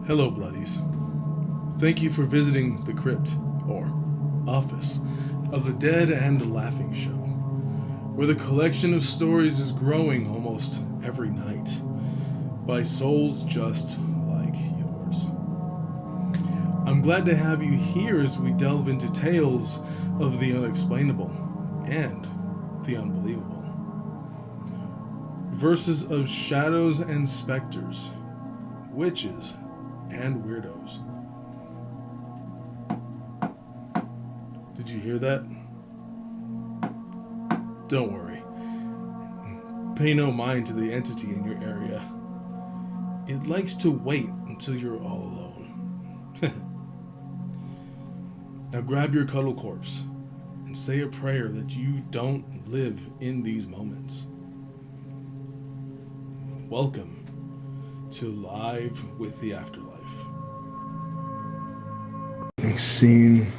Hello, Bloodies. Thank you for visiting the crypt, or office, of the Dead and Laughing Show, where the collection of stories is growing almost every night by souls just like yours. I'm glad to have you here as we delve into tales of the unexplainable and the unbelievable. Verses of shadows and specters, witches and weirdos. Did you hear that? Don't worry. Pay no mind to the entity in your area. It likes to wait until you're all alone. Now grab your cuddle corpse and say a prayer that you don't live in these moments. Welcome to Live with the Afterlife. Scene.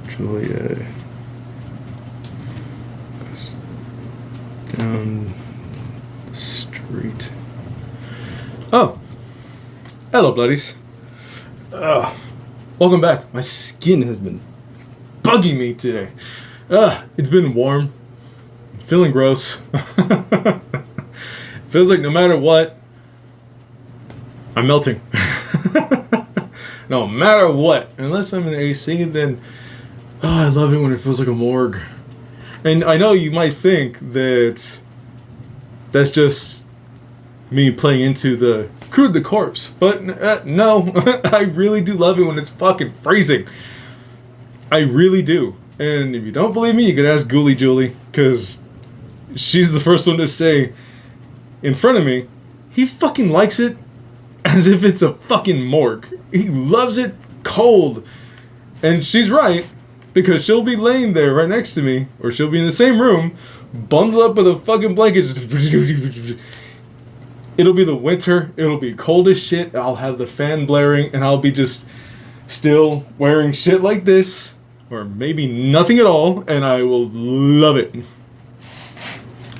Julia goes down the street. Oh! Hello, Bloodies. Welcome back. My skin has been bugging me today. It's been warm. Feeling gross. Feels like no matter what, I'm melting. No matter what. Unless I'm in the AC, then I love it when it feels like a morgue. And I know you might think that that's just me playing into the CrudetheCorpse, but no, I really do love it when it's fucking freezing. I really do. And if you don't believe me, you can ask Ghoulie Julie, because she's the first one to say in front of me, he fucking likes it as if it's a fucking morgue. He loves it cold. And she's right, because she'll be laying there right next to me, or she'll be in the same room, bundled up with a fucking blanket. It'll be the winter, it'll be cold as shit, I'll have the fan blaring, and I'll be just still wearing shit like this, or maybe nothing at all, and I will love it.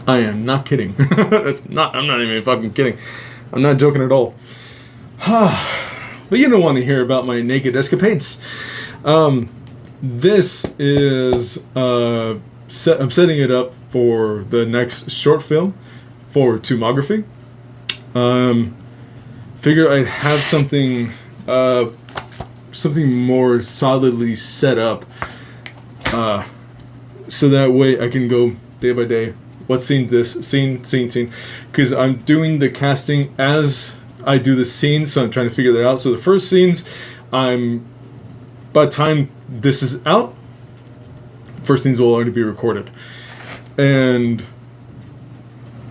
I am not kidding. I'm not even fucking kidding. I'm not joking at all. But you don't want to hear about my naked escapades. This is, I'm setting it up for the next short film for Tomography. Figure I'd have something more solidly set up, so that way I can go day by day. What scene this? Scene. Because I'm doing the casting as I do the scenes, so I'm trying to figure that out. So the first scenes, by the time this is out, first scenes will already be recorded. And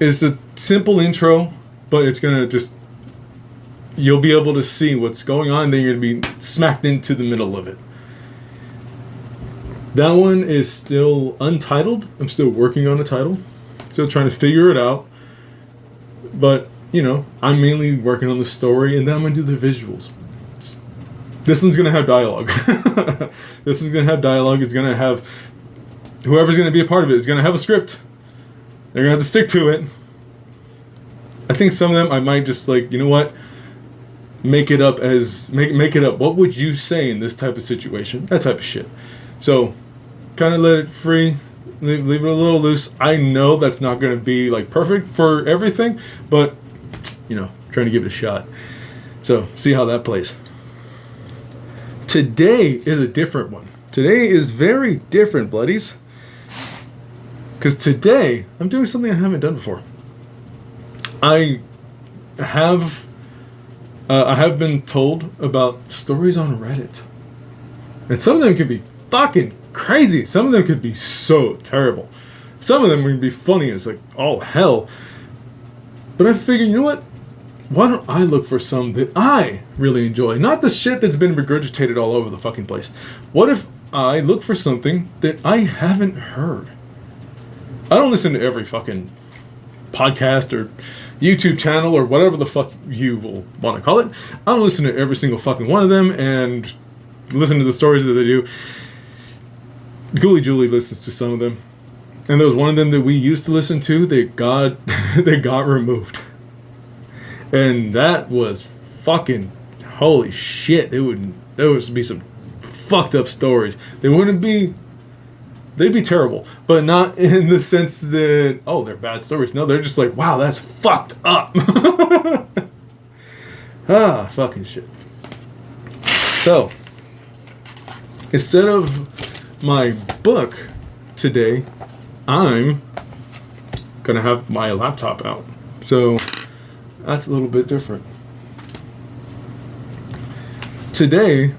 it's a simple intro, but it's going to just, you'll be able to see what's going on, then you're going to be smacked into the middle of it. That one is still untitled. I'm still working on a title. Still trying to figure it out. But, I'm mainly working on the story, and then I'm going to do the visuals. This one's going to have dialogue. This one's going to have dialogue. It's going to have, whoever's going to be a part of it is going to have a script. They're going to have to stick to it. I think some of them I might just make it up as, make it up. What would you say in this type of situation? That type of shit. So, kind of let it free. Leave it a little loose. I know that's not going to be perfect for everything, but trying to give it a shot. So see how that plays. Today is a different one. Today is very different, Bloodies, because today I'm doing something I haven't done before. I have been told about stories on Reddit, and some of them could be fucking crazy. Some of them could be so terrible. Some of them would be funny as all hell. But I figured, you know what? Why don't I look for some that I really enjoy? Not the shit that's been regurgitated all over the fucking place. What if I look for something that I haven't heard? I don't listen to every fucking podcast or YouTube channel or whatever the fuck you will want to call it. I don't listen to every single fucking one of them and listen to the stories that they do. Ghoulie Julie listens to some of them. And there was one of them that we used to listen to that got removed. And that was fucking holy shit. There would be some fucked up stories. They'd be terrible, but not in the sense that, oh, they're bad stories. No, they're just like, wow, that's fucked up. Fucking shit. So, instead of my book today, I'm gonna have my laptop out. So, that's a little bit different. Today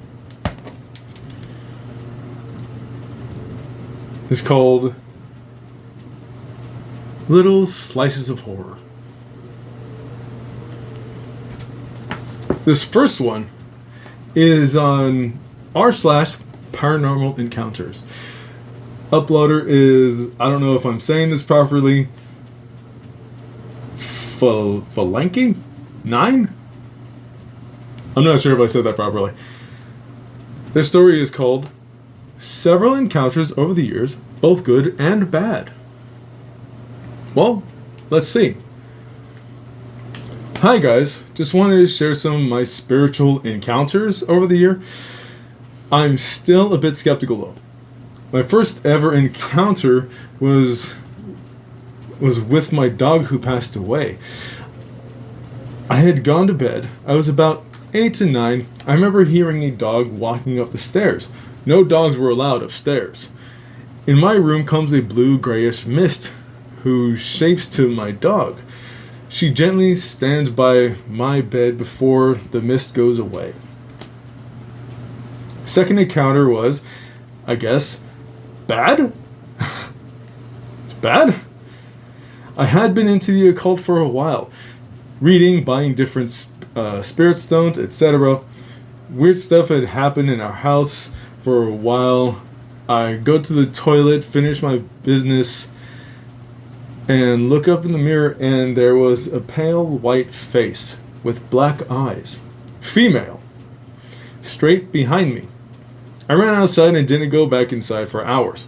is called Little Slices of Horror. This first one is on r/paranormal encounters. Uploader is, I don't know if I'm saying this properly, Falanki 9? I'm not sure if I said that properly. This story is called Several Encounters Over the Years, Both Good and Bad. Well, let's see. Hi guys, just wanted to share some of my spiritual encounters over the year. I'm still a bit skeptical though. My first ever encounter was with my dog who passed away. I had gone to bed. I was about 8 to 9. I remember hearing a dog walking up the stairs. No dogs were allowed upstairs. In my room comes a blue-grayish mist who shapes to my dog. She gently stands by my bed before the mist goes away. Second encounter was, I guess, bad? It's bad? I had been into the occult for a while. Reading, buying different spirit stones, etc. Weird stuff had happened in our house for a while. I go to the toilet, finish my business, and look up in the mirror, and there was a pale white face with black eyes. Female. Straight behind me. I ran outside and didn't go back inside for hours.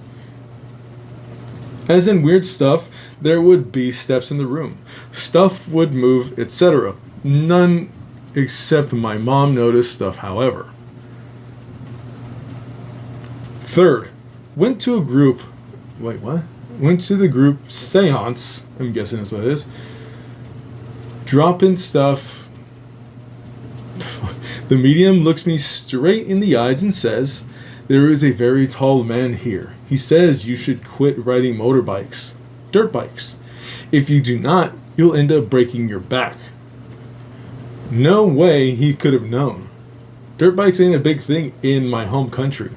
As in weird stuff, there would be steps in the room. Stuff would move, etc. None except my mom noticed stuff, however. Third, went to the group seance, I'm guessing that's what it is. Drop in stuff. The medium looks me straight in the eyes and says, "There is a very tall man here. He says you should quit riding motorbikes, dirt bikes. If you do not, you'll end up breaking your back." No way he could have known. Dirt bikes ain't a big thing in my home country.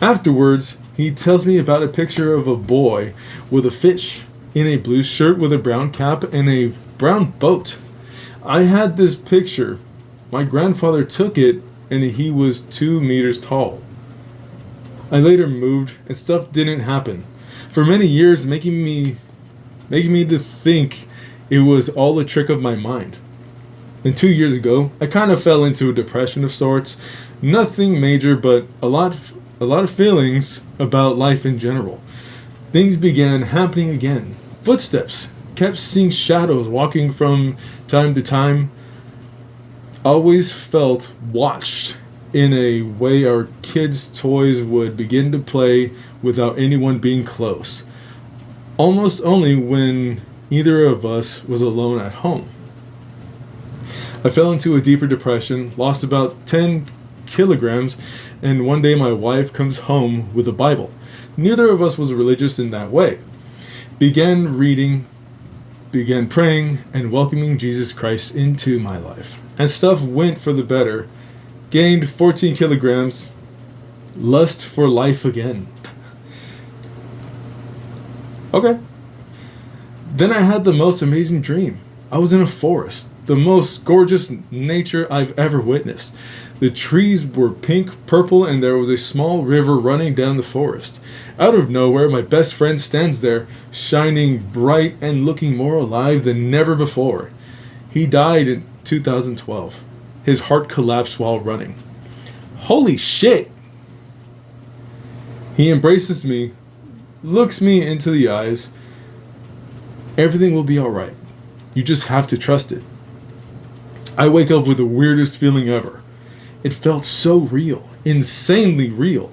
Afterwards, he tells me about a picture of a boy with a fish in a blue shirt with a brown cap and a brown boat. I had this picture. My grandfather took it and he was 2 meters tall. I later moved and stuff didn't happen. For many years, making me to think it was all a trick of my mind. And 2 years ago, I kind of fell into a depression of sorts. Nothing major, but a lot of feelings about life in general. Things began happening again. Footsteps. Kept seeing shadows walking from time to time. Always felt watched in a way our kids' toys would begin to play without anyone being close. Almost only when either of us was alone at home. I fell into a deeper depression, lost about 10 kilograms, and one day my wife comes home with a Bible. Neither of us was religious in that way. Began reading, began praying, and welcoming Jesus Christ into my life. And stuff went for the better. Gained 14 kilograms. Lust for life again. Okay. Then I had the most amazing dream. I was in a forest. The most gorgeous nature I've ever witnessed. The trees were pink, purple, and there was a small river running down the forest. Out of nowhere, my best friend stands there, shining bright and looking more alive than never before. He died in 2012. His heart collapsed while running. Holy shit! He embraces me, looks me into the eyes. Everything will be alright. You just have to trust it. I wake up with the weirdest feeling ever. It felt so real, insanely real.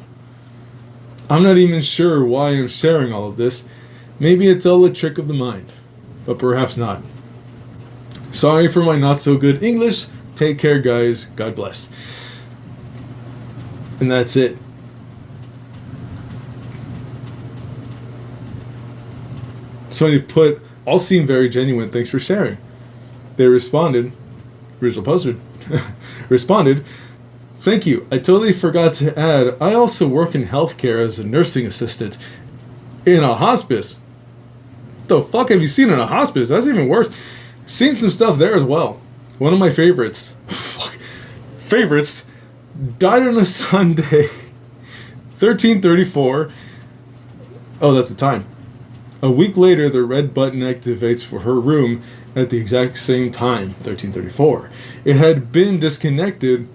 I'm not even sure why I'm sharing all of this. Maybe it's all a trick of the mind, but perhaps not. Sorry for my not so good English. Take care, guys. God bless. And that's it. Somebody put, all seem very genuine. Thanks for sharing. They responded, original poster responded, thank you. I totally forgot to add, I also work in healthcare as a nursing assistant in a hospice. The fuck have you seen in a hospice? That's even worse. Seen some stuff there as well. One of my favorites, died on a Sunday, 1334. Oh, that's the time. A week later, the red button activates for her room at the exact same time, 1334. It had been disconnected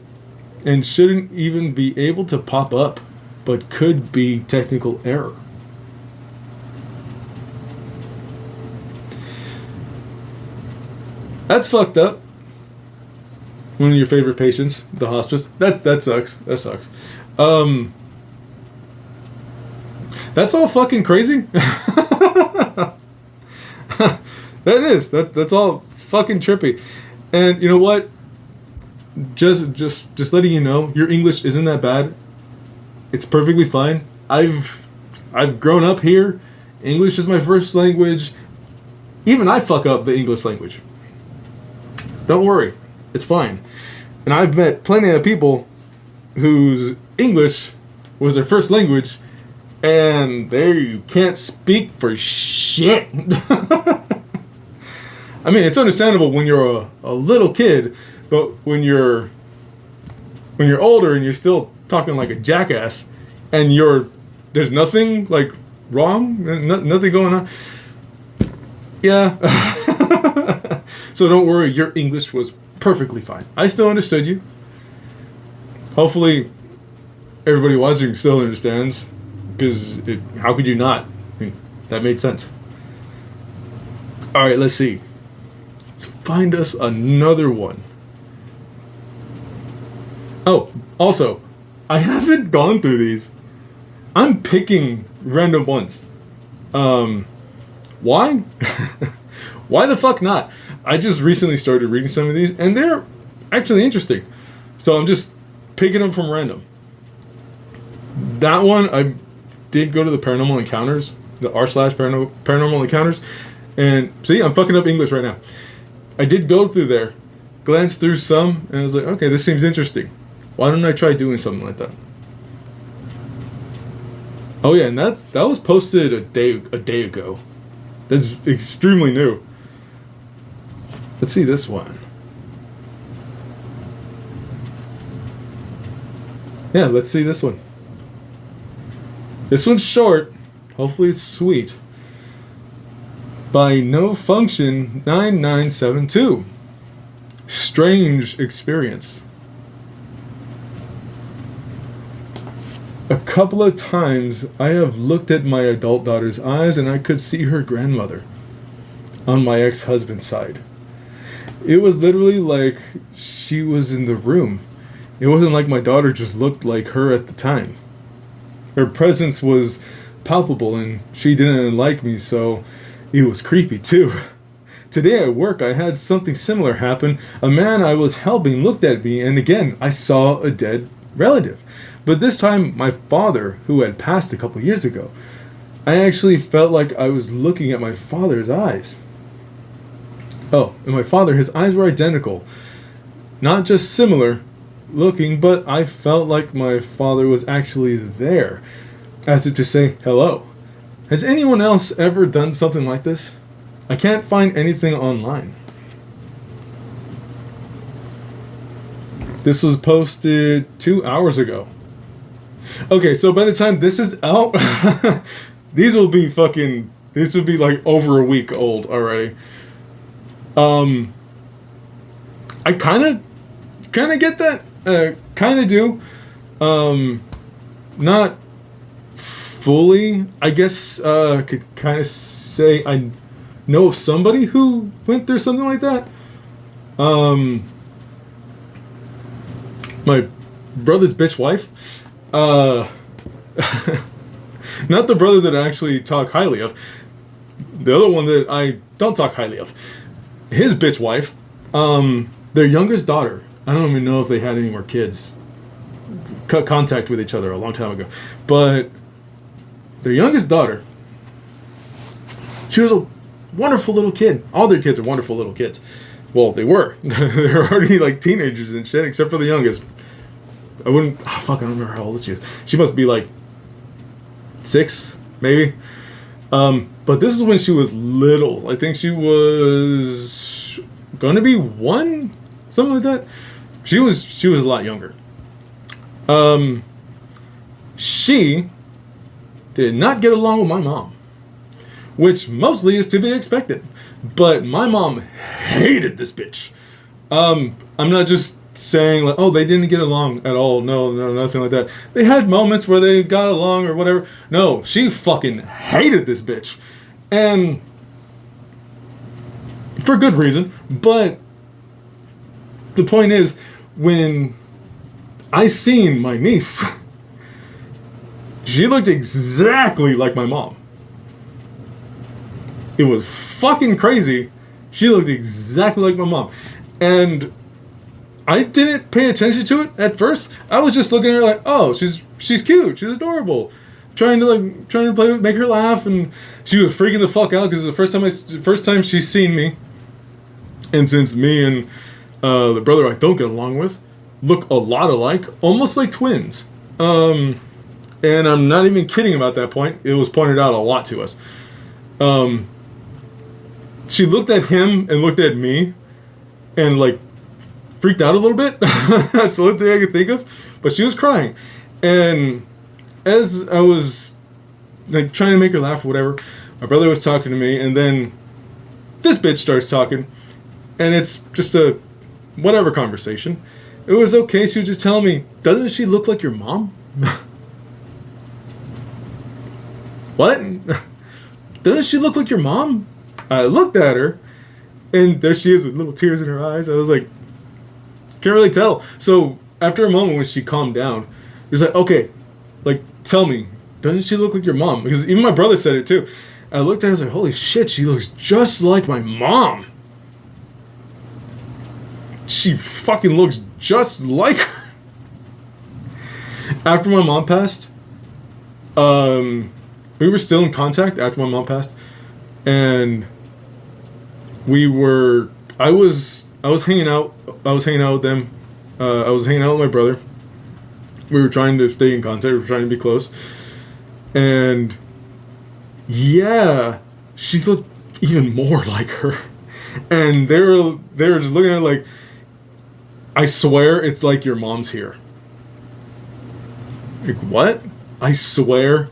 and shouldn't even be able to pop up, but could be technical error. That's fucked up. One of your favorite patients, the hospice. That sucks. That sucks. That's all fucking crazy. That is. That's all fucking trippy. And you know what? Just letting you know, your English isn't that bad. It's perfectly fine. I've grown up here. English is my first language. Even I fuck up the English language. Don't worry. It's fine. And I've met plenty of people whose English was their first language and they can't speak for shit. I mean, it's understandable when you're a little kid, but when you're older and you're still talking like a jackass, and there's nothing like wrong, nothing going on. Yeah. So don't worry, your English was perfectly fine. I still understood you. Hopefully, everybody watching still understands, because how could you not? I mean, that made sense. All right, let's see. Let's find us another one. Oh, also, I haven't gone through these. I'm picking random ones. Why? Why the fuck not? I just recently started reading some of these, and they're actually interesting. So I'm just picking them from random. That one, I did go to the Paranormal Encounters, the r/Paranormal Encounters, and see, I'm fucking up English right now. I did go through there, glanced through some, and I was like, okay, this seems interesting. Why don't I try doing something like that? Oh yeah, and that was posted a day ago. That's extremely new. Let's see this one. Yeah, let's see this one. This one's short. Hopefully it's sweet. By No Function 9972. Strange experience. A couple of times I have looked at my adult daughter's eyes and I could see her grandmother on my ex-husband's side. It was literally like she was in the room. It wasn't like my daughter just looked like her at the time. Her presence was palpable and she didn't like me, so it was creepy too. Today at work I had something similar happen. A man I was helping looked at me and again I saw a dead relative. But this time my father, who had passed a couple years ago. I actually felt like I was looking at my father's eyes. Oh, and my father, his eyes were identical. Not just similar looking, but I felt like my father was actually there, as if to say hello. Has anyone else ever done something like this? I can't find anything online. This was posted 2 hours ago. Okay, so by the time this is out, this will be like over a week old already. I kind of get that. Kind of do. Not fully. I guess could kind of say know of somebody who went through something like that. My brother's bitch wife. Not the brother that I actually talk highly of. The other one that I don't talk highly of. His bitch wife. Their youngest daughter. I don't even know if they had any more kids. Cut contact with each other a long time ago. But their youngest daughter, she was a wonderful little kid. All their kids are wonderful little kids. Well, they were. They're already like teenagers and shit, except for the youngest. I wouldn't... Oh, fuck, I don't remember how old she was. She must be like 6, maybe. But this is when she was little. I think she was going to be 1, something like that. She was a lot younger. She did not get along with my mom, which mostly is to be expected. But my mom hated this bitch. I'm not just saying like, oh, they didn't get along at all. No, nothing like that. They had moments where they got along or whatever. No, she fucking hated this bitch. And for good reason. But the point is, when I seen my niece, she looked exactly like my mom. It was fucking crazy. She looked exactly like my mom. And I didn't pay attention to it at first. I was just looking at her like, oh, she's cute, she's adorable. Trying to play with, make her laugh, and she was freaking the fuck out because the first time she's seen me. And since me and the brother I don't get along with look a lot alike, almost like twins. And I'm not even kidding about that point. It was pointed out a lot to us. She looked at him and looked at me and like freaked out a little bit. That's the only thing I could think of. But she was crying. And as I was like trying to make her laugh or whatever, my brother was talking to me, and then this bitch starts talking, and it's just a whatever conversation. It was okay. She was just telling me, doesn't she look like your mom? What? Doesn't she look like your mom? I looked at her, and there she is with little tears in her eyes. I was like, can't really tell. So after a moment when she calmed down, he was like, okay, like, tell me, doesn't she look like your mom? Because even my brother said it too. I looked at her and was like, holy shit, she looks just like my mom. She fucking looks just like her. After my mom passed, we were still in contact after my mom passed, and I was hanging out with them. I was hanging out with my brother. We were trying to stay in contact. We were trying to be close. And yeah, she looked even more like her. And they were just looking at her like, I swear it's like your mom's here. Like, what? I swear.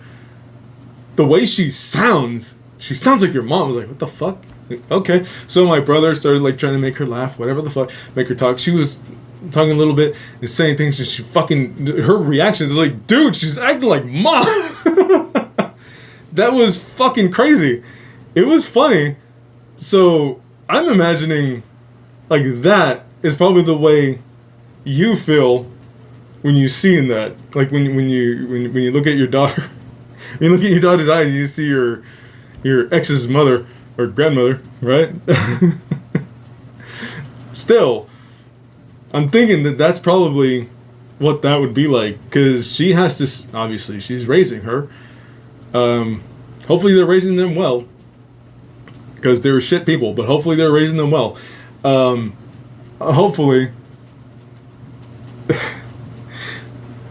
The way she sounds like your mom. I was like, what the fuck? Like, okay. So my brother started like trying to make her laugh, whatever the fuck, make her talk. She was talking a little bit and saying things, just her reaction is like, dude, she's acting like mom. That was fucking crazy. It was funny. So I'm imagining like that is probably the way you feel when you see that. Like when you look at your daughter, when you look at your daughter's eyes, you see your ex's mother or grandmother, right? Still, I'm thinking that that's probably what that would be like, because she has to, obviously she's raising her. Hopefully they're raising them well, because they're shit people, but hopefully they're raising them well. Hopefully.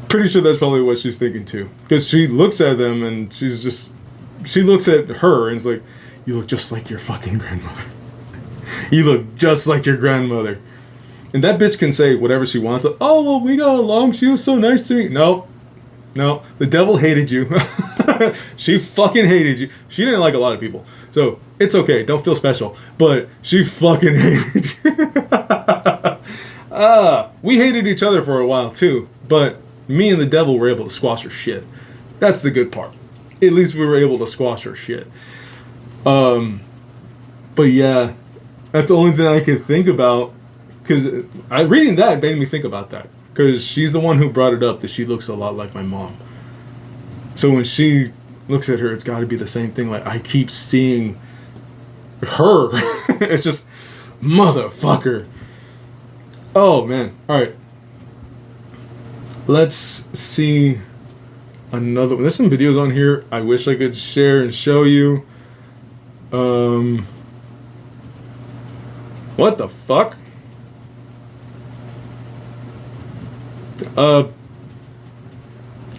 Pretty sure that's probably what she's thinking too, because she looks at them and she looks at her and is like, you look just like your fucking grandmother. You look just like your grandmother. And that bitch can say whatever she wants. Like, oh, well, we got along. She was so nice to me. No. The devil hated you. She fucking hated you. She didn't like a lot of people. So it's okay. Don't feel special. But she fucking hated you. We hated each other for a while too. But me and the devil were able to squash her shit. That's the good part. At least we were able to squash her shit. But yeah, that's the only thing I can think about. Because reading that made me think about that. Because she's the one who brought it up that she looks a lot like my mom. So when she looks at her, it's got to be the same thing. Like, I keep seeing her. It's just, motherfucker. Oh, man. All right. Let's see another one. There's some videos on here I wish I could share and show you. What the fuck?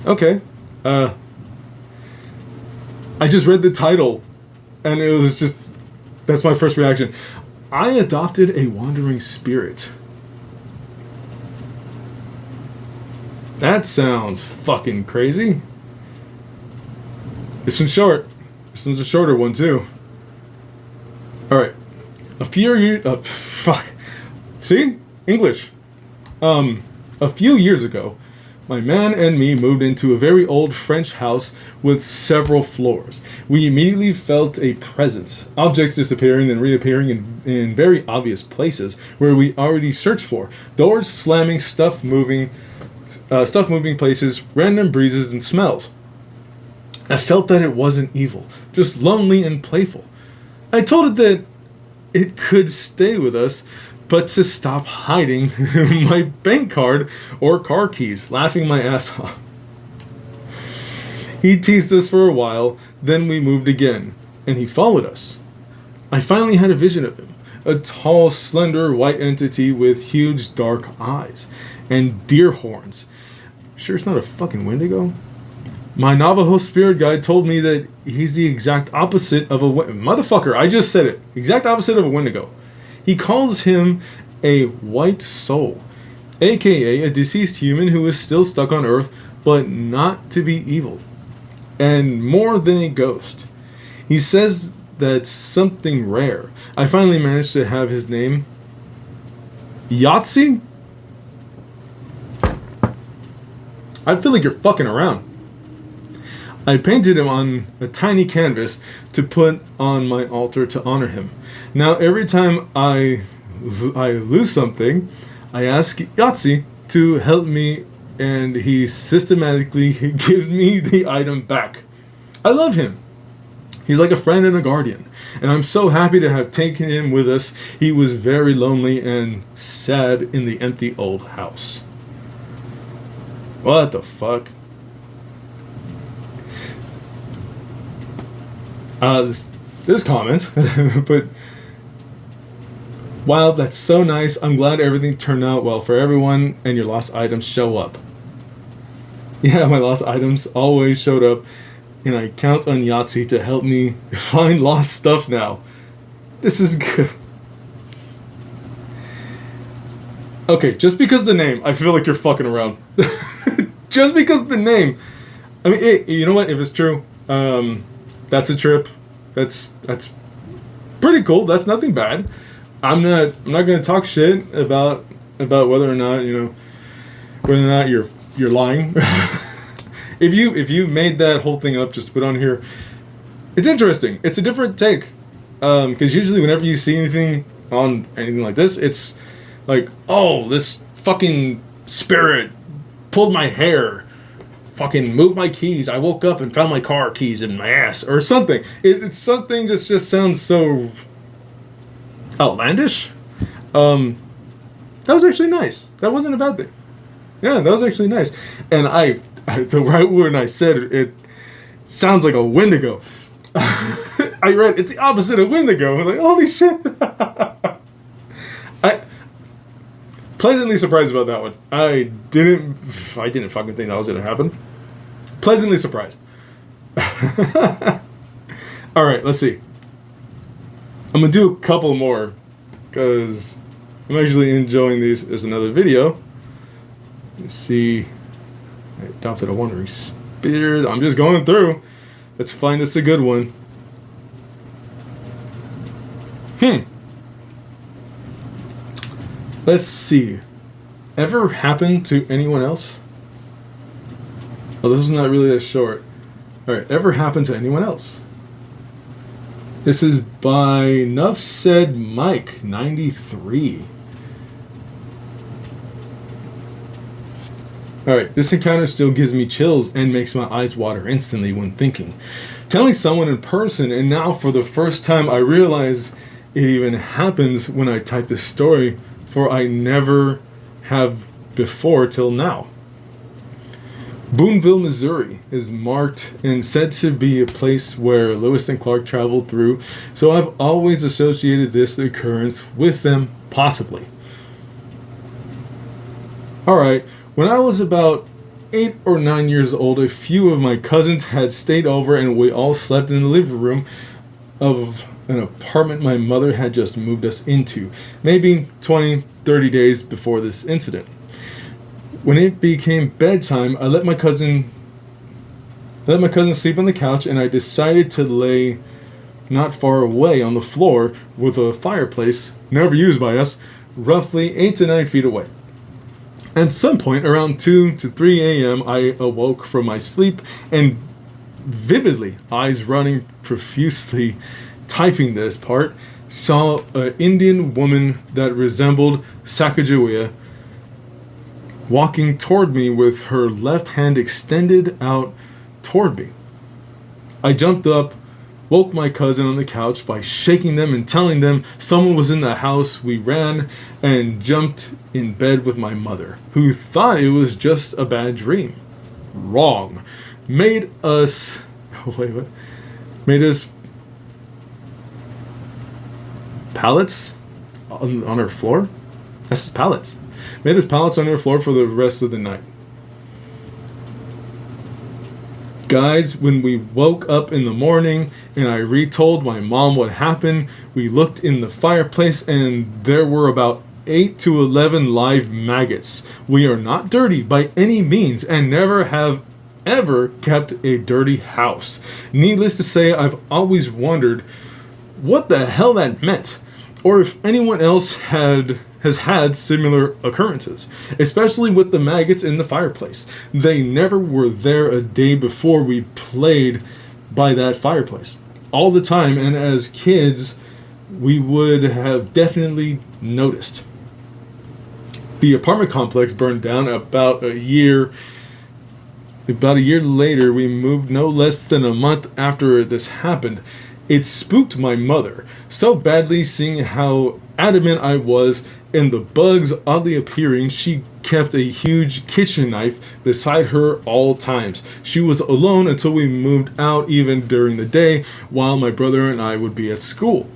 Okay. I just read the title, and it was just, that's my first reaction. I adopted a wandering spirit. That sounds fucking crazy. This one's short. This one's a shorter one, too. Alright. A few years... fuck. See? English. A few years ago, my man and me moved into a very old French house with several floors. We immediately felt a presence, objects disappearing and reappearing in very obvious places where we already searched for. Doors slamming, stuff moving places, random breezes and smells. I felt that it wasn't evil, just lonely and playful. I told it that it could stay with us, but to stop hiding my bank card or car keys, laughing my ass off. He teased us for a while, then we moved again, and he followed us. I finally had a vision of him, a tall, slender, white entity with huge, dark eyes and deer horns. Sure it's not a fucking Wendigo? My Navajo spirit guide told me that he's the exact opposite of a motherfucker, I just said it. Exact opposite of a Wendigo. He calls him a white soul, aka a deceased human who is still stuck on Earth, but not to be evil, and more than a ghost. He says that's something rare. I finally managed to have his name. Yahtzee? I feel like you're fucking around. I painted him on a tiny canvas to put on my altar to honor him. Now every time I lose something, I ask Yahtzee to help me, and he systematically gives me the item back. I love him. He's like a friend and a guardian, and I'm so happy to have taken him with us. He was very lonely and sad in the empty old house. What the fuck? This comment, but wow, that's so nice. I'm glad everything turned out well for everyone and your lost items show up. Yeah, my lost items always showed up, and I count on Yahtzee to help me find lost stuff now. This is good. Okay, just because the name, I feel like you're fucking around. Just because the name. I mean, you know what? If it's true, that's a trip. That's pretty cool. That's nothing bad. I'm not gonna talk shit about whether or not you're lying. If you made that whole thing up just to put on here, it's interesting. It's a different take. Because usually whenever you see anything on anything like this, it's like, oh, this fucking spirit pulled my hair, fucking moved my keys. I woke up and found my car keys in my ass or something. It's something that just sounds so outlandish. That was actually nice. That wasn't a bad thing. Yeah, that was actually nice. And the right word I said it sounds like a Wendigo. I read it's the opposite of Wendigo. I'm like, holy shit. Pleasantly surprised about that one. I didn't fucking think that was gonna happen. Pleasantly surprised. Alright, let's see. I'm gonna do a couple more because I'm actually enjoying these. There's another video. Let's see. I adopted a wandering spirit. I'm just going through. Let's find us a good one. Let's see. Ever happened to anyone else? Oh, this is not really that short. Alright, ever happened to anyone else? This is by Nuff Said Mike 93. Alright, this encounter still gives me chills and makes my eyes water instantly when thinking. Telling someone in person, and now for the first time I realize it even happens when I type this story, for I never have before till now. Boonville, Missouri is marked and said to be a place where Lewis and Clark traveled through, so I've always associated this occurrence with them, possibly. Alright, when I was about 8 or 9 years old, a few of my cousins had stayed over and we all slept in the living room of an apartment my mother had just moved us into, maybe 20-30 days before this incident. When it became bedtime, I let my cousin sleep on the couch, and I decided to lay not far away on the floor with a fireplace, never used by us, roughly 8 to 9 feet away. At some point around 2 to 3 a.m., I awoke from my sleep and vividly, eyes running profusely, typing this part, saw an Indian woman that resembled Sacagawea walking toward me with her left hand extended out toward me. I jumped up, woke my cousin on the couch by shaking them and telling them someone was in the house. We ran and jumped in bed with my mother, who thought it was just a bad dream. Wrong. Made us pallets on her floor? That's just pallets. Made us pallets on her floor for the rest of the night. Guys, when we woke up in the morning and I retold my mom what happened, we looked in the fireplace and there were about 8 to 11 live maggots. We are not dirty by any means and never have ever kept a dirty house. Needless to say, I've always wondered what the hell that meant, or if anyone else has had similar occurrences, especially with the maggots in the fireplace. They never were there a day before we played by that fireplace all the time, and as kids we would have definitely noticed. The apartment complex burned down about a year later. We moved no less than a month after this happened. It spooked my mother so badly, seeing how adamant I was and the bugs oddly appearing. She kept a huge kitchen knife beside her all times. She was alone until we moved out, even during the day, while my brother and I would be at school.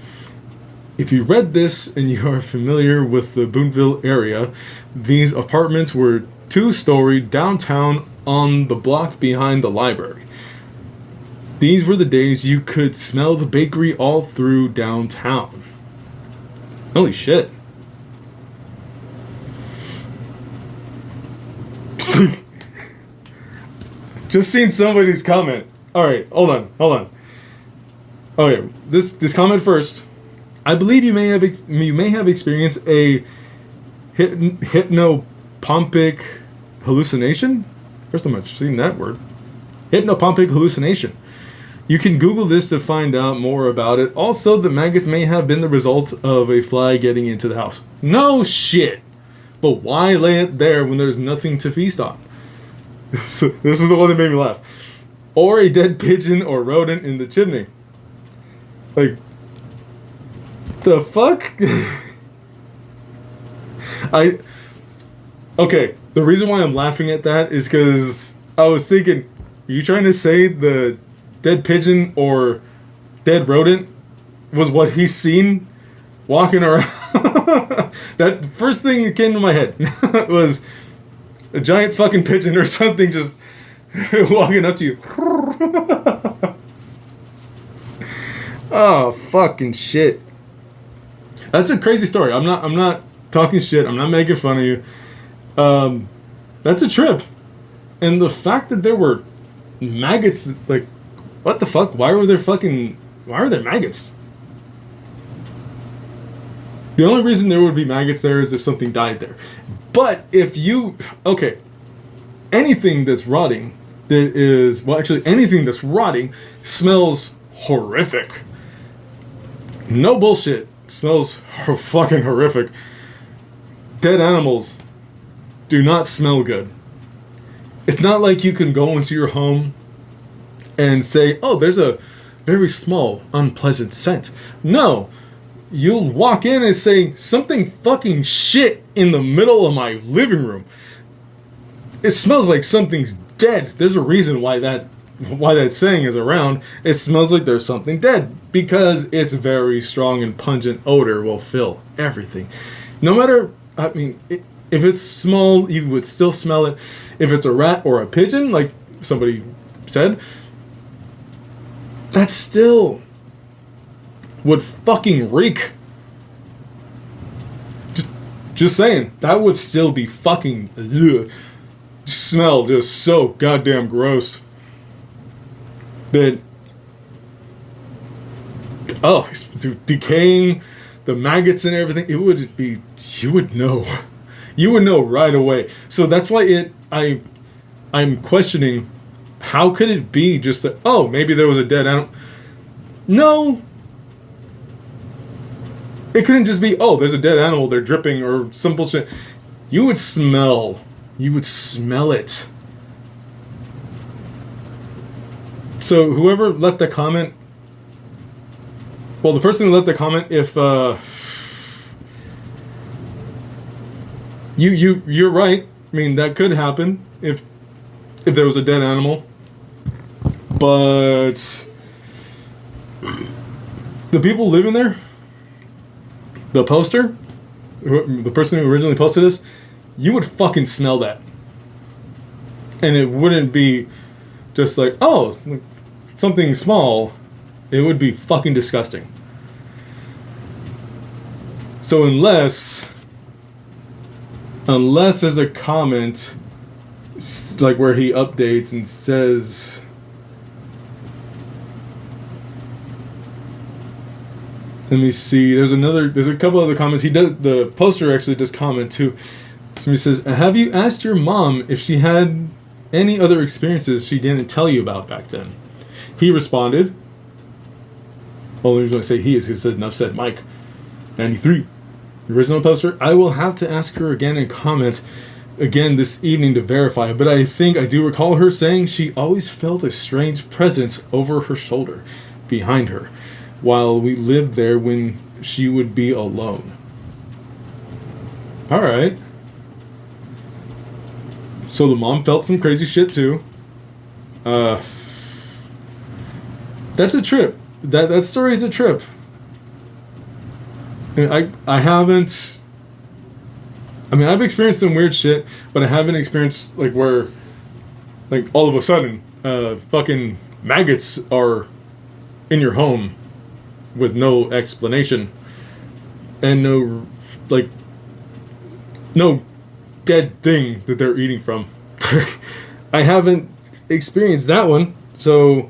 If you read this and you are familiar with the Boonville area, these apartments were 2-story downtown on the block behind the library. These were the days you could smell the bakery all through downtown. Holy shit. Just seen somebody's comment. Alright, hold on. Okay, this comment first. I believe you may have experienced a hypnopompic hallucination. First time I've seen that word. Hypnopompic hallucination. You can Google this to find out more about it. Also, the maggots may have been the result of a fly getting into the house. No shit! But why lay it there when there's nothing to feast on? So, this is the one that made me laugh. Or a dead pigeon or rodent in the chimney. Like, the fuck? Okay, the reason why I'm laughing at that is because I was thinking, are you trying to say the dead pigeon or dead rodent was what he's seen walking around? That first thing that came to my head was a giant fucking pigeon or something just walking up to you. Oh, fucking shit. That's a crazy story. I'm not talking shit. I'm not making fun of you. That's a trip. And the fact that there were maggots, like, what the fuck? Why are there maggots? The only reason there would be maggots there is if something died there. But if you... Okay. Anything that's rotting anything that's rotting smells horrific. No bullshit. Smells fucking horrific. Dead animals do not smell good. It's not like you can go into your home and say, oh, there's a very small, unpleasant scent. No. You'll walk in and say, something fucking shit in the middle of my living room. It smells like something's dead. There's a reason why that saying is around. It smells like there's something dead, because its very strong and pungent odor will fill everything. No matter, I mean, if it's small, you would still smell it. If it's a rat or a pigeon, like somebody said, that still would fucking reek. Just saying, that would still be fucking smell just so goddamn gross. That, oh, decaying, the maggots and everything, it would be, you would know right away. So that's why I'm questioning, how could it be just that, oh, maybe there was a dead animal? No. It couldn't just be, oh, there's a dead animal, they're dripping, or some bullshit. You would smell it. So whoever left that comment, well, the person who left the comment, if you're right. I mean, that could happen if there was a dead animal. But the people living there, the poster, the person who originally posted this, you would fucking smell that. And it wouldn't be just like, oh, something small. It would be fucking disgusting. So unless there's a comment like where he updates and says, let me see, there's a couple other comments. The poster actually does comment too. Somebody says, have you asked your mom if she had any other experiences she didn't tell you about back then? He responded, well, the reason I say he is because it said, enough said, Mike 93. The original poster, I will have to ask her again and comment again this evening to verify, but I think I do recall her saying she always felt a strange presence over her shoulder, behind her, while we lived there when she would be alone. Alright. So the mom felt some crazy shit too. That's a trip. That story is a trip. I haven't... I mean, I've experienced some weird shit, but I haven't experienced, like, where, like, all of a sudden, fucking maggots are in your home with no explanation. And no dead thing that they're eating from. I haven't experienced that one, so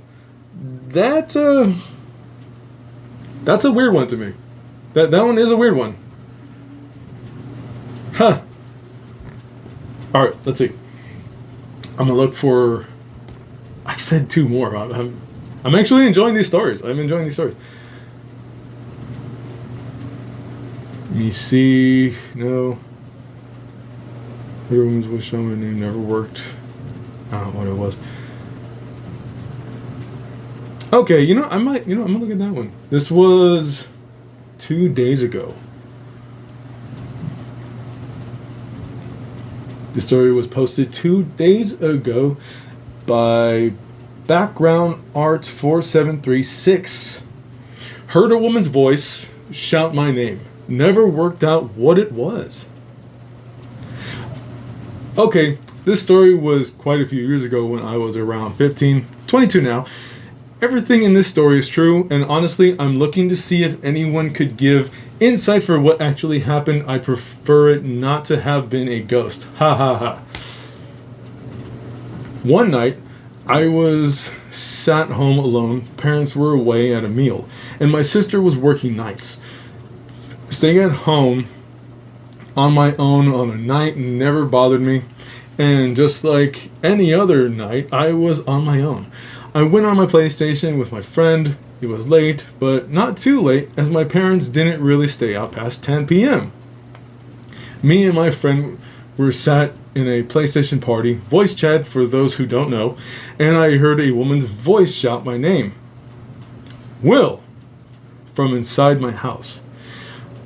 that's a weird one to me. That one is a weird one. Huh. Alright, let's see. I'm gonna look for... I said two more. I'm actually enjoying these stories. I'm enjoying these stories. Let me see... No. Everyone's was shown my name never worked. I don't know what it was. Okay, I'm gonna look at that one. This was 2 days ago. The story was posted 2 days ago by Background Art 4736. Heard a woman's voice shout my name. Never worked out what it was. Okay, this story was quite a few years ago when I was around 15, 22 now. Everything in this story is true, and honestly, I'm looking to see if anyone could give insight for what actually happened. I prefer it not to have been a ghost. Ha ha ha. One night, I was sat home alone. Parents were away at a meal, and my sister was working nights. Staying at home on my own on a night never bothered me, and just like any other night, I was on my own. I went on my PlayStation with my friend, It was late, but not too late, as my parents didn't really stay out past 10 p.m. Me and my friend were sat in a PlayStation party, voice chat for those who don't know, and I heard a woman's voice shout my name. Will! From inside my house.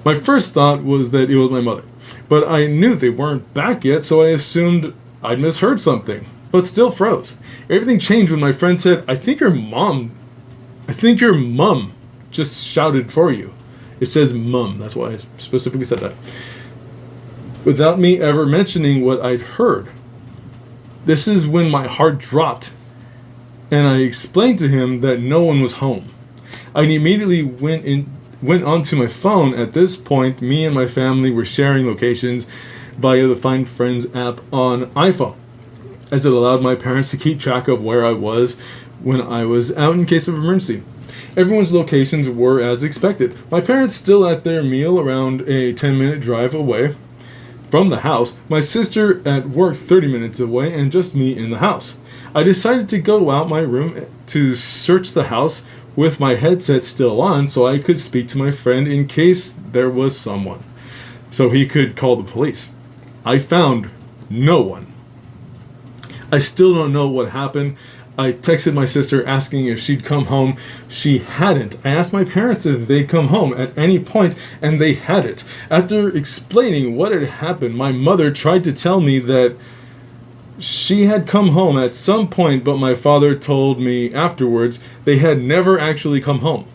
My first thought was that it was my mother, but I knew they weren't back yet, so I assumed I'd misheard something, but still froze. Everything changed when my friend said, I think your mum just shouted for you. It says mum, that's why I specifically said that. Without me ever mentioning what I'd heard. This is when my heart dropped, and I explained to him that no one was home. I immediately went onto my phone. At this point, me and my family were sharing locations via the Find Friends app on iPhone, as it allowed my parents to keep track of where I was when I was out in case of emergency. Everyone's locations were as expected. My parents still at their meal around a 10-minute drive away from the house, my sister at work 30 minutes away, and just me in the house. I decided to go out my room to search the house with my headset still on so I could speak to my friend in case there was someone, so he could call the police. I found no one. I still don't know what happened. I texted my sister asking if she'd come home. She hadn't. I asked my parents if they'd come home at any point, and they hadn't. After explaining what had happened, my mother tried to tell me that she had come home at some point, but my father told me afterwards they had never actually come home,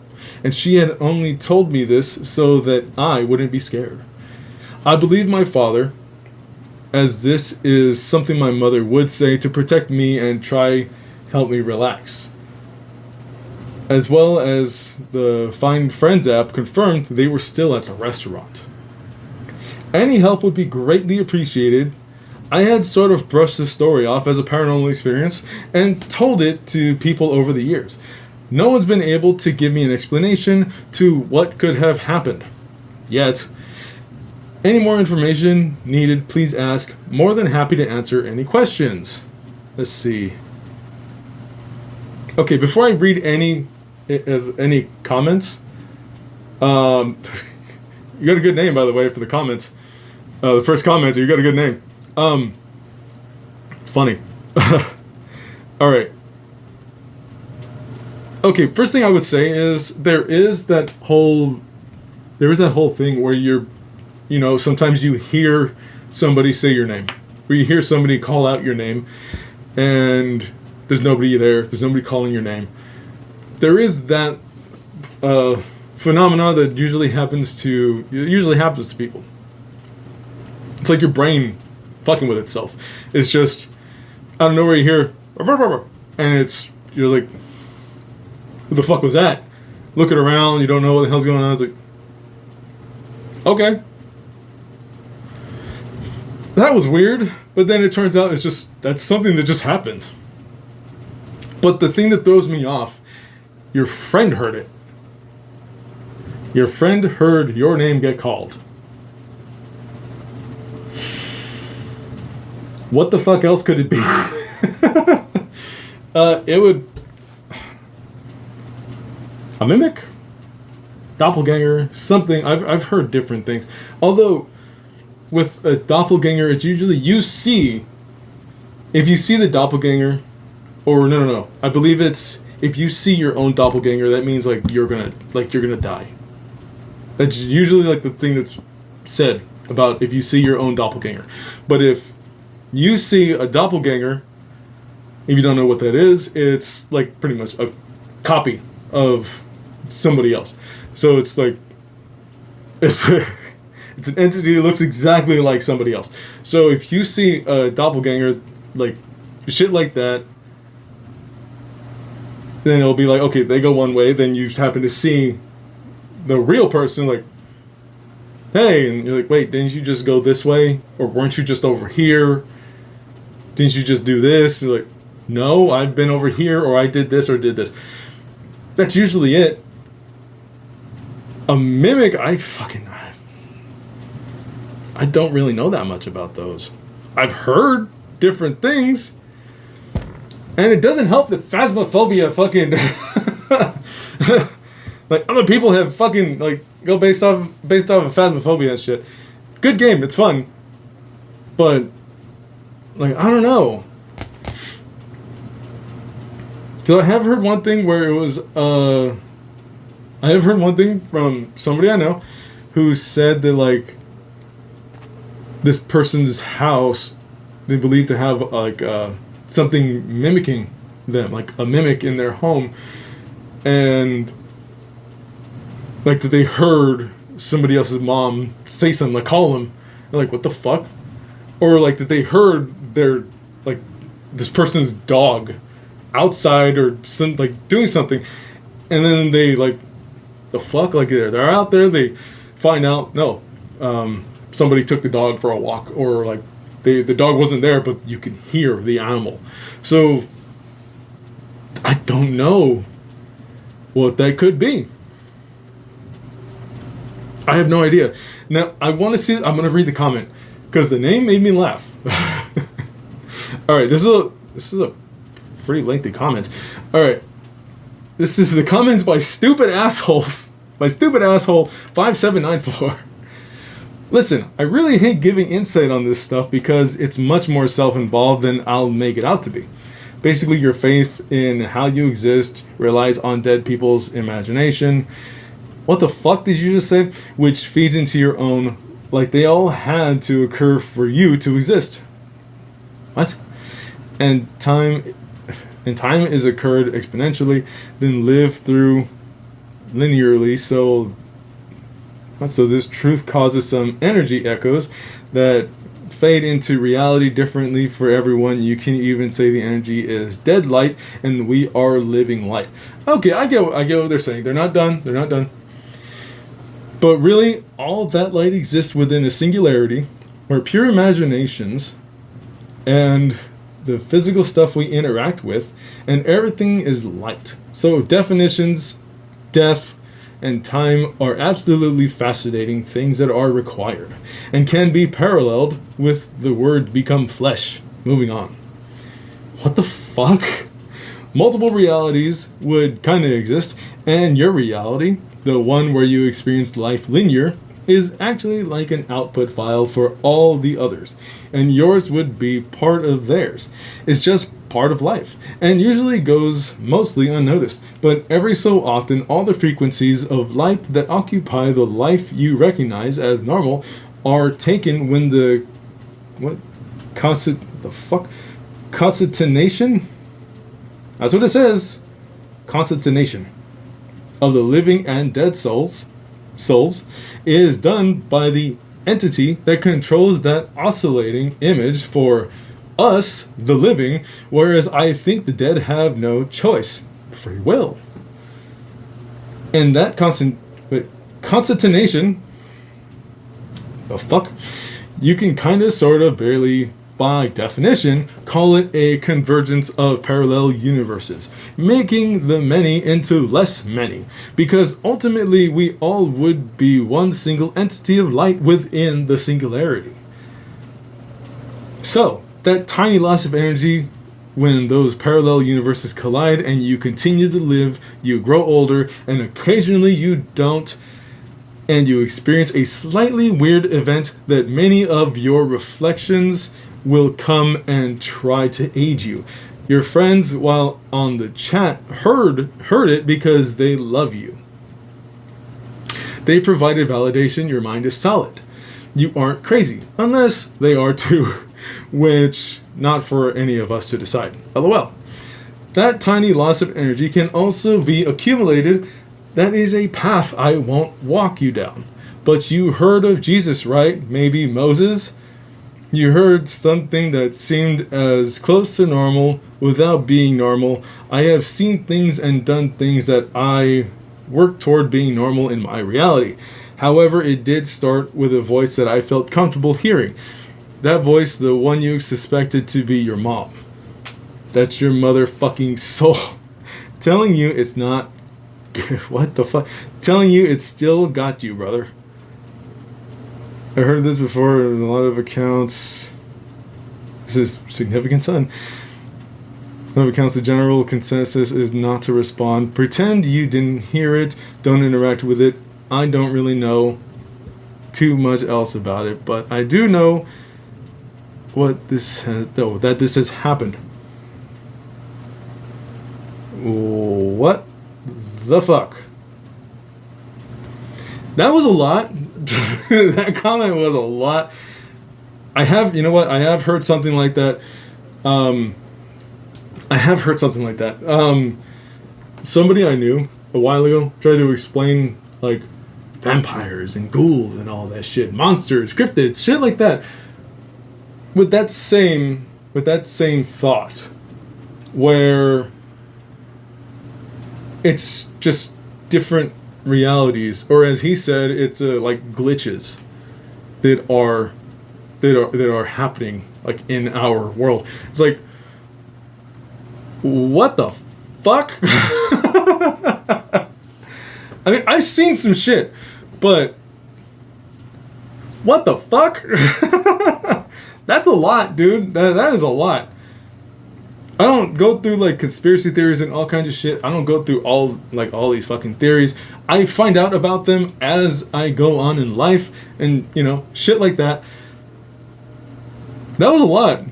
and she had only told me this so that I wouldn't be scared. I believe my father, as this is something my mother would say to protect me and try help me relax. As well as the Find Friends app confirmed they were still at the restaurant. Any help would be greatly appreciated. I had sort of brushed this story off as a paranormal experience and told it to people over the years. No one's been able to give me an explanation to what could have happened yet. Any more information needed, please ask. More than happy to answer any questions. Let's see. Okay, before I read any comments, you got a good name, by the way, for the comments. The first commenter, you got a good name. It's funny. All right. Okay, first thing I would say is there is that whole thing where sometimes you hear somebody say your name, where you hear somebody call out your name, and there's nobody there. There's nobody calling your name. There is that phenomena that usually happens to people. It's like your brain fucking with itself. It's just, I don't know where you hear, and you're like, who the fuck was that? Looking around, you don't know what the hell's going on. It's like, okay. That was weird, but then it turns out that's something that just happened. But the thing that throws me off, your friend heard it. Your friend heard your name get called. What the fuck else could it be? It would... A mimic? Doppelganger? Something. I've heard different things. Although, with a doppelganger, it's usually if you see the doppelganger... Or no. I believe it's if you see your own doppelganger, that means you're gonna die. That's usually the thing that's said about if you see your own doppelganger. But if you see a doppelganger, if you don't know what that is, it's pretty much a copy of somebody else. So it's it's an entity that looks exactly like somebody else. So if you see a doppelganger, shit like that, then it'll be okay, they go one way, then you just happen to see the real person, hey, and you're wait, didn't you just go this way? Or weren't you just over here? Didn't you just do this? You're no, I've been over here, or I did this or did this. That's usually it. A mimic, I don't really know that much about those. I've heard different things. And it doesn't help that phasmophobia Like, other people have fucking, like, go based off of Phasmophobia and shit. Good game, it's fun. But, like, I don't know. Because I have heard one thing where it was, I have heard one thing from somebody I know who said that, like, this person's house, they believe to have, like, something mimicking them, like a mimic in their home. And, like, that they heard somebody else's mom say something, like, call them. They're like, what the fuck? Or, like, that they heard their, like, this person's dog outside or some, like, doing something. And then they, like, the fuck? Like, they're out there, they find out, no, somebody took the dog for a walk. Or, like, the dog wasn't there, but you can hear the animal. So, I don't know what that could be. I have no idea. Now, I want to see... I'm going to read the comment, because the name made me laugh. Alright, this is a pretty lengthy comment. Alright. This is the comments by Stupid Assholes. By Stupid Asshole 5794. Listen, I really hate giving insight on this stuff because it's much more self-involved than I'll make it out to be. Basically, your faith in how you exist relies on dead people's imagination. What the fuck did you just say? Which feeds into your own, like they all had to occur for you to exist. What? And time is occurred exponentially, then lived through linearly, so this truth causes some energy echoes that fade into reality differently for everyone. You can even say the energy is dead light and we are living light. Okay, I get what they're saying. They're not done. But really, all that light exists within a singularity where pure imaginations and the physical stuff we interact with, and everything is light. So definitions, death, and time are absolutely fascinating things that are required and can be paralleled with the word become flesh. Moving on. What the fuck? Multiple realities would kind of exist, and your reality, the one where you experienced life linear, is actually like an output file for all the others, and yours would be part of theirs. It's just part of life, and usually goes mostly unnoticed, but every so often all the frequencies of light that occupy the life you recognize as normal are taken when the concatenation? That's what it says. Concatenation of the living and dead souls is done by the entity that controls that oscillating image for us, the living, whereas I think the dead have no choice, free will. And that concatenation, the fuck, you can kind of, sort of, barely, by definition, call it a convergence of parallel universes, making the many into less many, because ultimately we all would be one single entity of light within the singularity. So, that tiny loss of energy when those parallel universes collide and you continue to live, you grow older, and occasionally you don't, and you experience a slightly weird event that many of your reflections will come and try to aid you. Your friends, while on the chat, heard it because they love you. They provided validation your mind is solid. You aren't crazy, unless they are too, which not for any of us to decide. LOL. That tiny loss of energy can also be accumulated. That is a path I won't walk you down. But you heard of Jesus, right? Maybe Moses? You heard something that seemed as close to normal without being normal. I have seen things and done things that I work toward being normal in my reality. However, it did start with a voice that I felt comfortable hearing. That voice, the one you suspected to be your mom. That's your motherfucking soul. Telling you it's not... What the fuck? Telling you it's still got you, brother. I heard this before in a lot of accounts. This is significant son. One of accounts, the general consensus is not to respond. Pretend you didn't hear it. Don't interact with it. I don't really know too much else about it, but I do know that this has happened. What the fuck? That was a lot. That comment was a lot. I have heard something like that. Somebody I knew a while ago tried to explain like vampires and ghouls and all that shit, monsters, cryptids, shit like that, with that same thought, where it's just different realities, or as he said, it's like glitches that are happening like in our world. It's like, what the fuck? I mean, I've seen some shit, but what the fuck? That's a lot, dude. That is a lot. I don't go through like conspiracy theories and all kinds of shit. I don't go through all these fucking theories. I find out about them as I go on in life, and shit like that. That was a lot.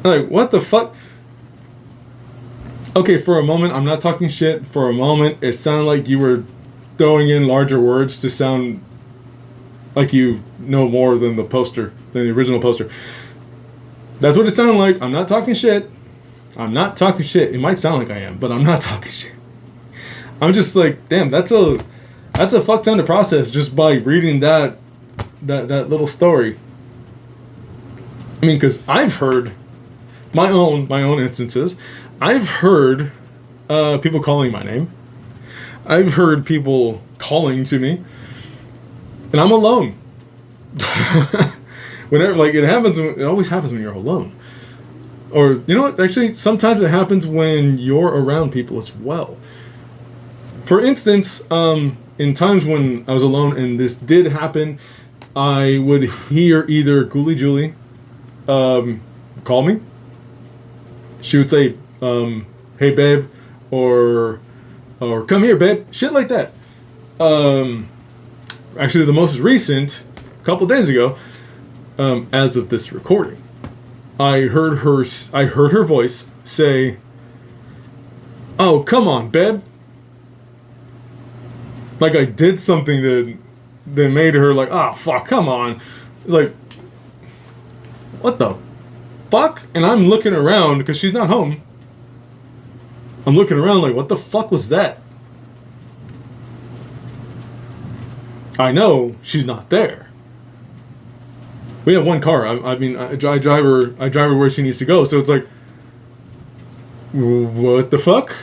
Like, what the fuck? Okay, for a moment, I'm not talking shit. For a moment, it sounded like you were throwing in larger words to sound like you know more than the original poster. That's what it sounded like. I'm not talking shit. It might sound like I am, but I'm not talking shit. I'm just like, damn, that's a fuck ton to process just by reading that little story. I mean, because I've heard my own instances. I've heard people calling my name. I've heard people calling to me, and I'm alone. Whenever, like, it always happens when you're alone. Or, you know what, actually, sometimes it happens when you're around people as well. For instance, in times when I was alone and this did happen, I would hear either Ghoulie Julie call me. She would say, hey babe, or come here babe, shit like that. Actually, the most recent, a couple days ago, as of this recording, I heard her voice say, "Oh, come on, babe." Like I did something that made her like, "Ah, fuck, come on." Like, what the fuck? And I'm looking around because she's not home. I'm looking around like, what the fuck was that? I know she's not there. We have one car. I drive her where she needs to go. So it's like, what the fuck?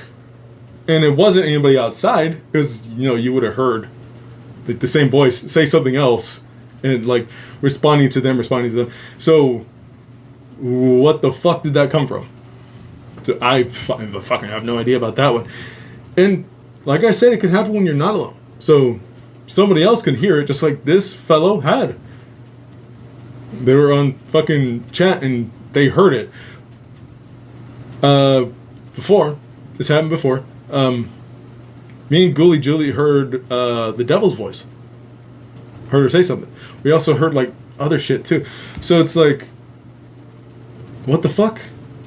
And it wasn't anybody outside, because you would have heard like the same voice say something else, and like responding to them. So what the fuck did that come from? So I fucking have no idea about that one. And like I said, it could happen when you're not alone. So somebody else could hear it, just like this fellow had. They were on fucking chat and they heard it. Before. This happened before. Me and Ghoulie Julie heard the devil's voice. Heard her say something. We also heard like other shit too. So it's like, what the fuck?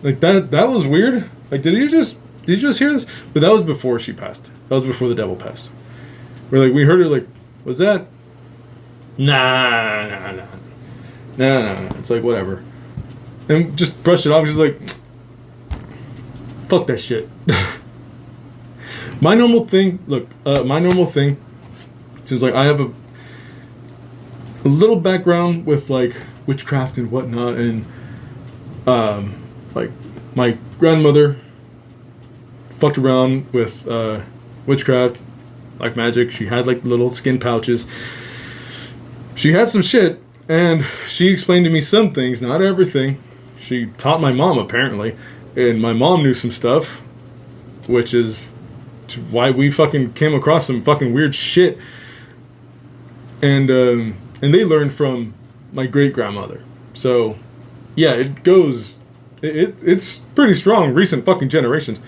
Like that was weird. Like, did you just hear this? But that was before she passed. That was before the devil passed. We're like, we heard her like, was that? Nah. It's like, whatever. And just brushed it off. She's like, fuck that shit. My normal thing, since like I have a little background with like witchcraft and whatnot, and like my grandmother fucked around with witchcraft, like magic. She had like little skin pouches. She had some shit, and she explained to me some things, not everything. She taught my mom apparently, and my mom knew some stuff, which is why we fucking came across some fucking weird shit. And they learned from my great grandmother. So yeah, it goes It's pretty strong, recent fucking generations.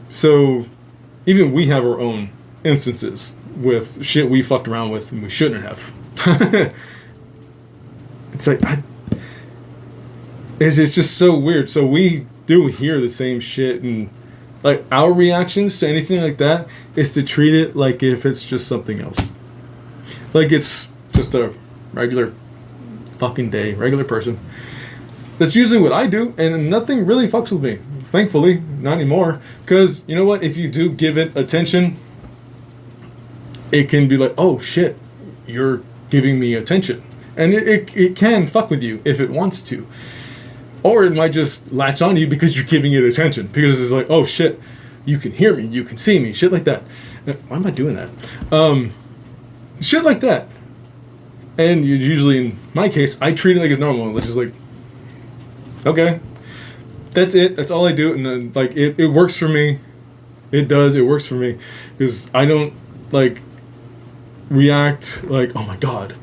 So, even we have our own instances with shit we fucked around with and we shouldn't have. It's like, it's just so weird. So we do hear the same shit, and like our reactions to anything like that is to treat it like if it's just something else. Like it's just a regular fucking day, regular person. That's usually what I do, and nothing really fucks with me. Thankfully, not anymore. Because, you know what? If you do give it attention, it can be like, oh shit, you're giving me attention. And it can fuck with you if it wants to. Or it might just latch on to you because you're giving it attention. Because it's like, oh shit, you can hear me, you can see me, shit like that. Why am I doing that? Shit like that. And usually, in my case, I treat it like it's normal. It's just like, okay, that's it. That's all I do. And then, like, it works for me. It does. It works for me. Because I don't, like, react like, oh my god,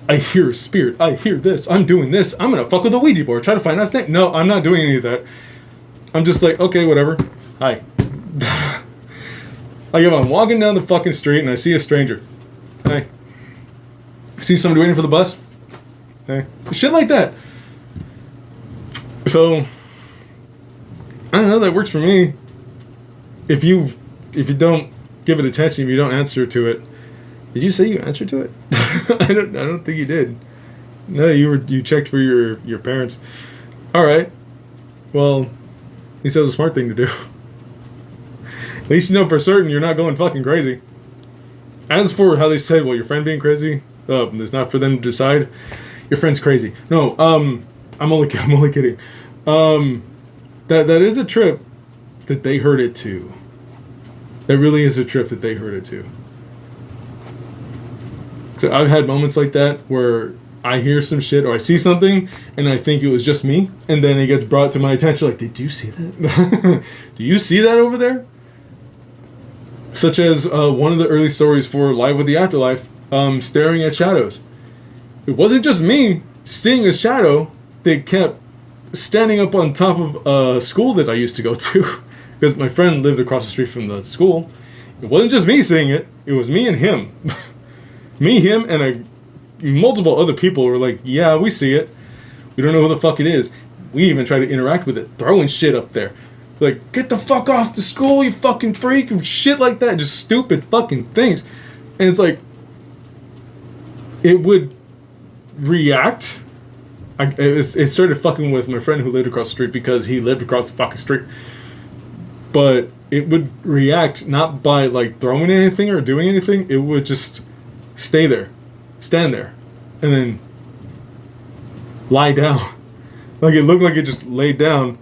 I hear a spirit. I hear this. I'm doing this. I'm going to fuck with a Ouija board. Try to find that snake. No, I'm not doing any of that. I'm just like, okay, whatever. Hi. Like, if I'm walking down the fucking street and I see a stranger. Hey. See somebody waiting for the bus? Hey. Shit like that. So, I don't know, that works for me. If you don't give it attention, if you don't answer to it. Did you say you answered to it? I don't think you did. No, you checked for your parents. All right. Well, at least that was a smart thing to do. At least you know for certain you're not going fucking crazy. As for how they said, well, your friend being crazy, it's not for them to decide. Your friend's crazy. No, I'm only kidding. That is a trip that they heard it too. That really is a trip that they heard it too. So I've had moments like that where I hear some shit or I see something and I think it was just me, and then it gets brought to my attention like, did you see that? Do you see that over there? Such as one of the early stories for Live with the Afterlife, staring at shadows. It wasn't just me seeing a shadow. They kept standing up on top of a school that I used to go to, because my friend lived across the street from the school. It wasn't just me seeing it. It was me and him. Me, him, and multiple other people were like, yeah, we see it. We don't know who the fuck it is. We even try to interact with it, throwing shit up there. Like, get the fuck off the school, you fucking freak, and shit like that. Just stupid fucking things. And it's like, it would react. It started fucking with my friend who lived across the street because he lived across the fucking street. But it would react not by, like, throwing anything or doing anything. It would just stay there, stand there, and then lie down. Like, it looked like it just laid down.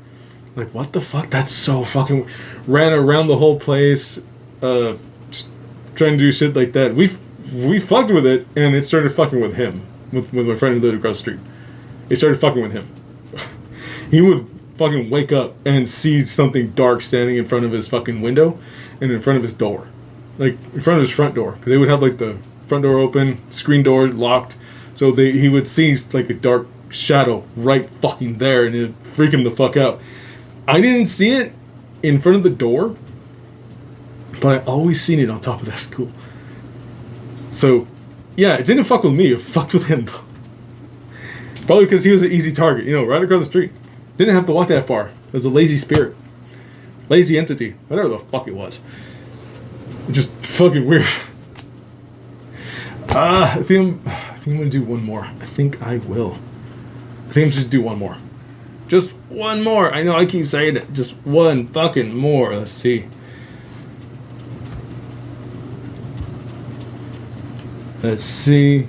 Like, what the fuck? That's so fucking... Ran around the whole place, just trying to do shit like that. We fucked with it, and it started fucking with him, with my friend who lived across the street. It started fucking with him. He would fucking wake up and see something dark standing in front of his fucking window and in front of his door. Like, in front of his front door. Because they would have, like, the front door open, screen door locked, so he would see like a dark shadow right fucking there, and it'd freak him the fuck out. I didn't see it in front of the door, but I always seen it on top of that school. So, yeah, it didn't fuck with me, it fucked with him. Probably because he was an easy target, right across the street. Didn't have to walk that far. It was a lazy spirit. Lazy entity. Whatever the fuck it was. Just fucking weird. I think I'm gonna do one more. I think I will. I think I'm just do one more. Just one more. I know I keep saying it. Just one fucking more. Let's see. Let's see.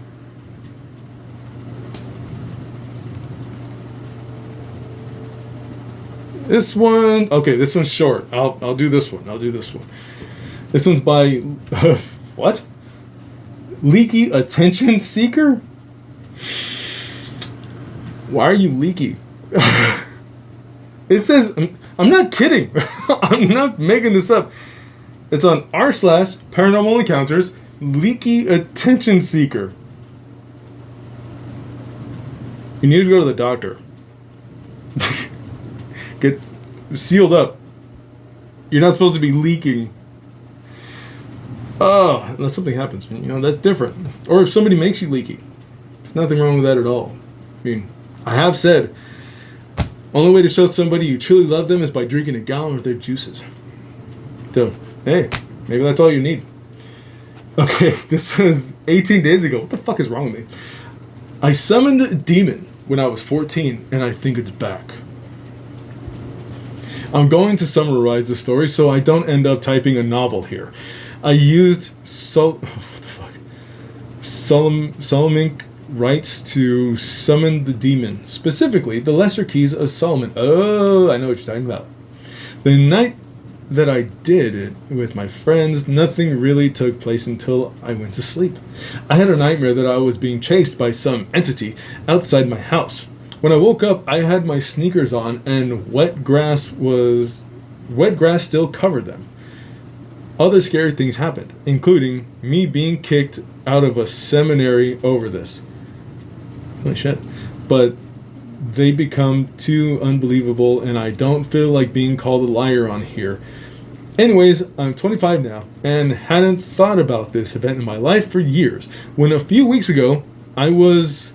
This one. Okay, this one's short. I'll do this one. This one's by what? Leaky attention seeker? Why are you leaky? It says, I'm not kidding. I'm not making this up. It's on r/paranormal encounters, leaky attention seeker. You need to go to the doctor. get sealed up. You're not supposed to be leaking. Oh, unless something happens, you know, that's different. Or if somebody makes you leaky. There's nothing wrong with that at all. I mean, I have said, only way to show somebody you truly love them is by drinking a gallon of their juices. So, hey, maybe that's all you need. Okay, this was 18 days ago. What the fuck is wrong with me? I summoned a demon when I was 14, and I think it's back. I'm going to summarize the story so I don't end up typing a novel here. I used Solomonic rites to summon the demon, specifically the lesser keys of Solomon. Oh, I know what you're talking about. The night that I did it with my friends, nothing really took place until I went to sleep. I had a nightmare that I was being chased by some entity outside my house. When I woke up, I had my sneakers on and wet grass still covered them. Other scary things happened, including me being kicked out of a seminary over this. Holy shit. But they become too unbelievable, and I don't feel like being called a liar on here. Anyways, I'm 25 now, and hadn't thought about this event in my life for years. When a few weeks ago, I was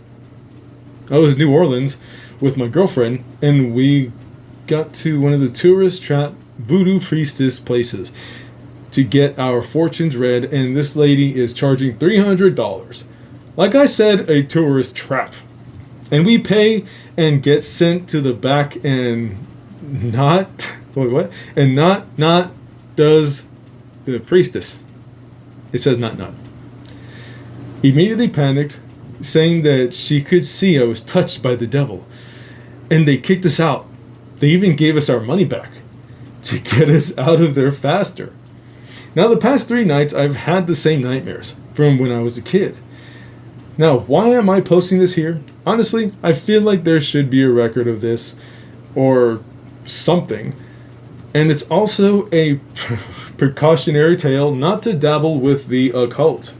New Orleans with my girlfriend, and we got to one of the tourist trap voodoo priestess places to get our fortunes read, and this lady is charging $300. Like I said, a tourist trap. And we pay and get sent to the back, and not does the priestess. It says not. Immediately panicked, saying that she could see I was touched by the devil. And they kicked us out. They even gave us our money back to get us out of there faster. Now, the past 3 nights, I've had the same nightmares from when I was a kid. Now, why am I posting this here? Honestly, I feel like there should be a record of this or something. And it's also a precautionary tale not to dabble with the occult.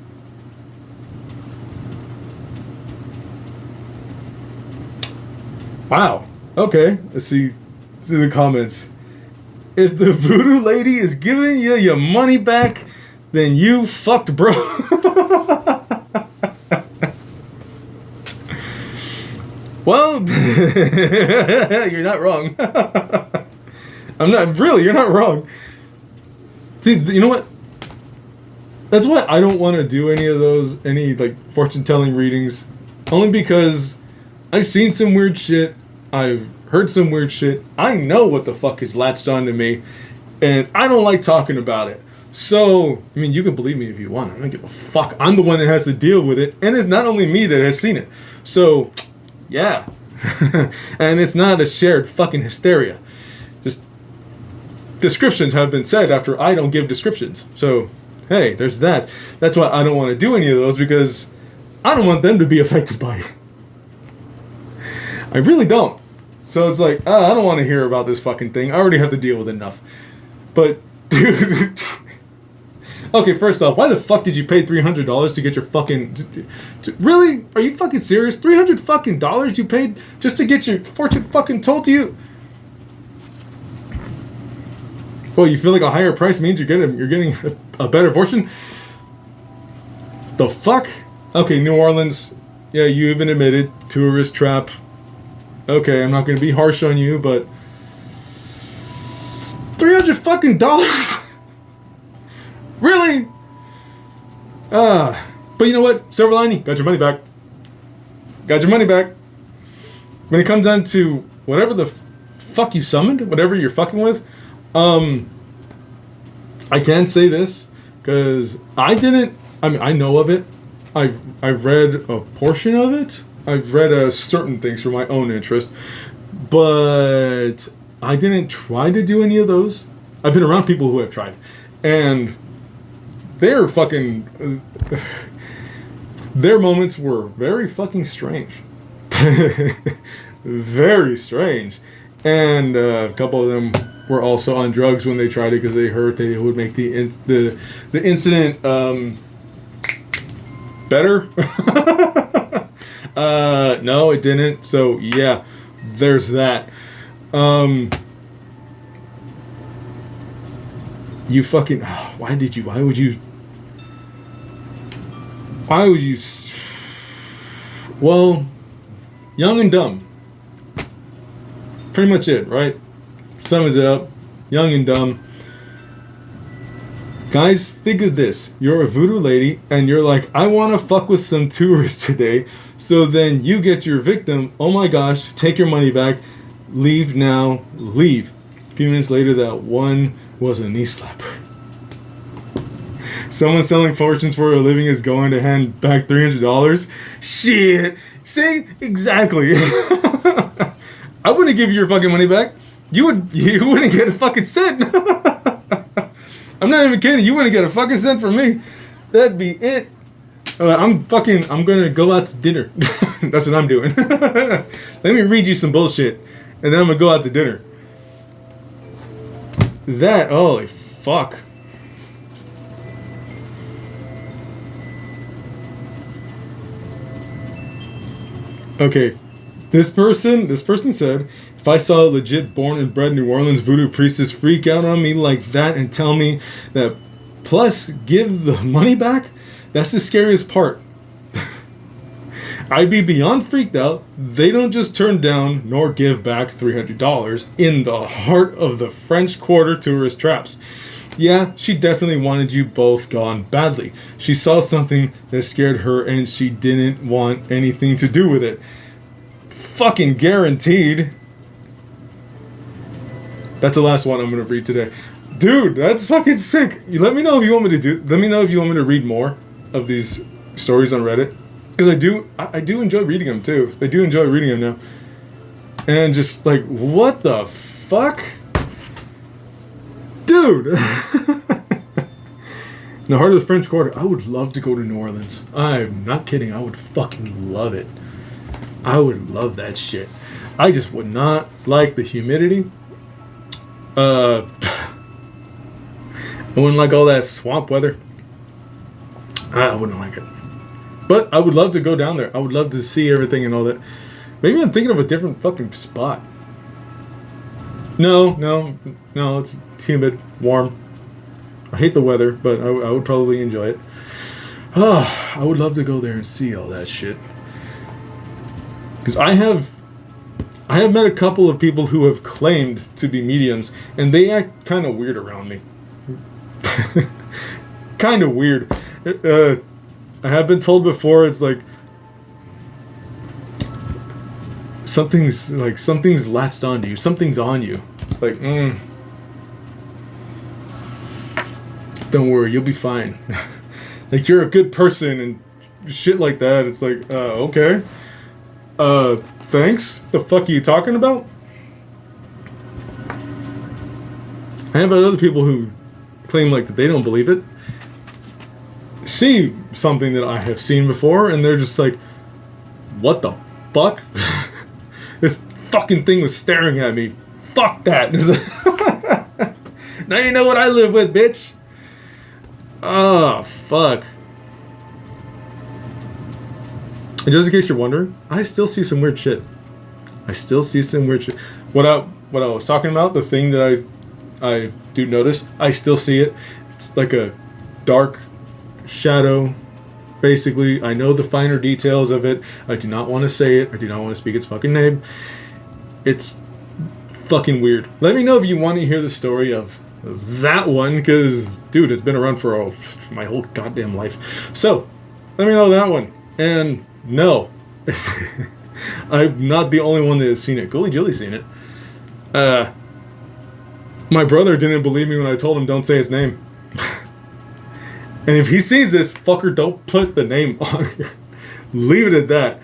Wow. Okay. Let's see the comments. If the voodoo lady is giving you your money back, then you fucked, bro. Well, you're not wrong. You're not wrong. See, you know what? That's why I don't want to do any like fortune-telling readings. Only because I've seen some weird shit. I've heard some weird shit. I know what the fuck is latched onto me, and I don't like talking about it. So, I mean, you can believe me if you want. I don't give a fuck. I'm the one that has to deal with it, and it's not only me that has seen it. So, yeah. And it's not a shared fucking hysteria. Just descriptions have been said after I don't give descriptions. So, hey, there's that. That's why I don't want to do any of those, because I don't want them to be affected by it. I really don't. So it's like, I don't want to hear about this fucking thing. I already have to deal with enough. But, dude... Okay, first off, why the fuck did you pay $300 to get your fucking... Really? Are you fucking serious? $300 fucking dollars you paid just to get your fortune fucking told to you? Well, you feel like a higher price means you're getting a better fortune? The fuck? Okay, New Orleans. Yeah, you even admitted tourist trap. Okay, I'm not going to be harsh on you, but $300 fucking dollars? Really? But you know what? Silver lining, got your money back. Got your money back. When it comes down to whatever the fuck you summoned, whatever you're fucking with, I can say this because I know of it. I've read a portion of it. I've read certain things for my own interest, but I didn't try to do any of those. I've been around people who have tried, and they're fucking... their moments were very fucking strange. Very strange. And a couple of them were also on drugs when they tried it because they heard that it would make the incident better. No, it didn't. So yeah, there's that. You fucking... Why would you... Why would you... Well, young and dumb. Pretty much it, right? Sums it up. Young and dumb. Guys, think of this. You're a voodoo lady, and you're like, I want to fuck with some tourists today. So then you get your victim. Oh my gosh, take your money back. Leave now. Leave. A few minutes later, that one was a knee slapper. Someone selling fortunes for a living is going to hand back $300. Shit. See? Exactly. I wouldn't give you your fucking money back. You wouldn't get a fucking cent. I'm not even kidding. You wouldn't get a fucking cent from me. That'd be it. I'm gonna go out to dinner. That's what I'm doing. Let me read you some bullshit, and then I'm gonna go out to dinner. Holy fuck. Okay, this person said, if I saw a legit born and bred New Orleans voodoo priestess freak out on me like that and tell me that plus give the money back, that's the scariest part. I'd be beyond freaked out. They don't just turn down nor give back $300 in the heart of the French Quarter tourist traps. Yeah, she definitely wanted you both gone badly. She saw something that scared her and she didn't want anything to do with it. Fucking guaranteed. That's the last one I'm gonna read today. Dude, that's fucking sick. Let me know if you want me to read more of these stories on Reddit. Because I do enjoy reading them too. I do enjoy reading them now. And just like, what the fuck? Dude! In the heart of the French Quarter, I would love to go to New Orleans. I'm not kidding. I would fucking love it. I would love that shit. I just would not like the humidity. I wouldn't like all that swamp weather. I wouldn't like it. But I would love to go down there. I would love to see everything and all that. Maybe I'm thinking of a different fucking spot. No, it's humid, warm. I hate the weather, but I would probably enjoy it. I would love to go there and see all that shit. Because I have met a couple of people who have claimed to be mediums, and they act kind of weird around me. Kind of weird. I have been told before, it's like something's latched onto you. Something's on you. It's like, don't worry, you'll be fine. Like, you're a good person and shit like that. It's like, okay. Thanks? The fuck are you talking about? I have other people who claim like that they don't believe it. See something that I have seen before, and they're just like, what the fuck? This fucking thing was staring at me. Fuck that. Now you know what I live with, bitch. Oh, fuck. And just in case you're wondering, I still see some weird shit. What I was talking about, the thing that I do notice, I still see it. It's like a dark shadow. Basically, I know the finer details of it. I do not want to say it. I do not want to speak its fucking name. It's fucking weird. Let me know if you want to hear the story of that one, because, dude, it's been around for my whole goddamn life. So, let me know that one. And no, I'm not the only one that has seen it. Gully Jilly's seen it. My brother didn't believe me when I told him don't say his name. And if he sees this, fucker, don't put the name on here. Leave it at that.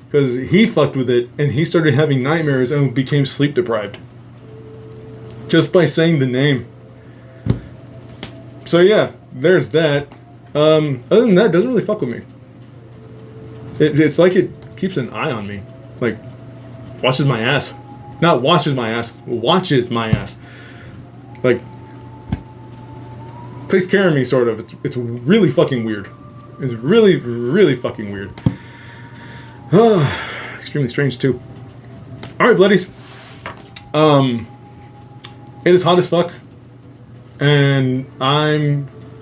Because he fucked with it, and he started having nightmares and became sleep deprived. Just by saying the name. So yeah, there's that. Other than that, it doesn't really fuck with me. It's like it keeps an eye on me. Like, watches my ass. Not washes my ass. Watches my ass. Like, takes care of me, sort of. It's really fucking weird. It's really, really fucking weird. Extremely strange, too. Alright, bloodies. It is hot as fuck. And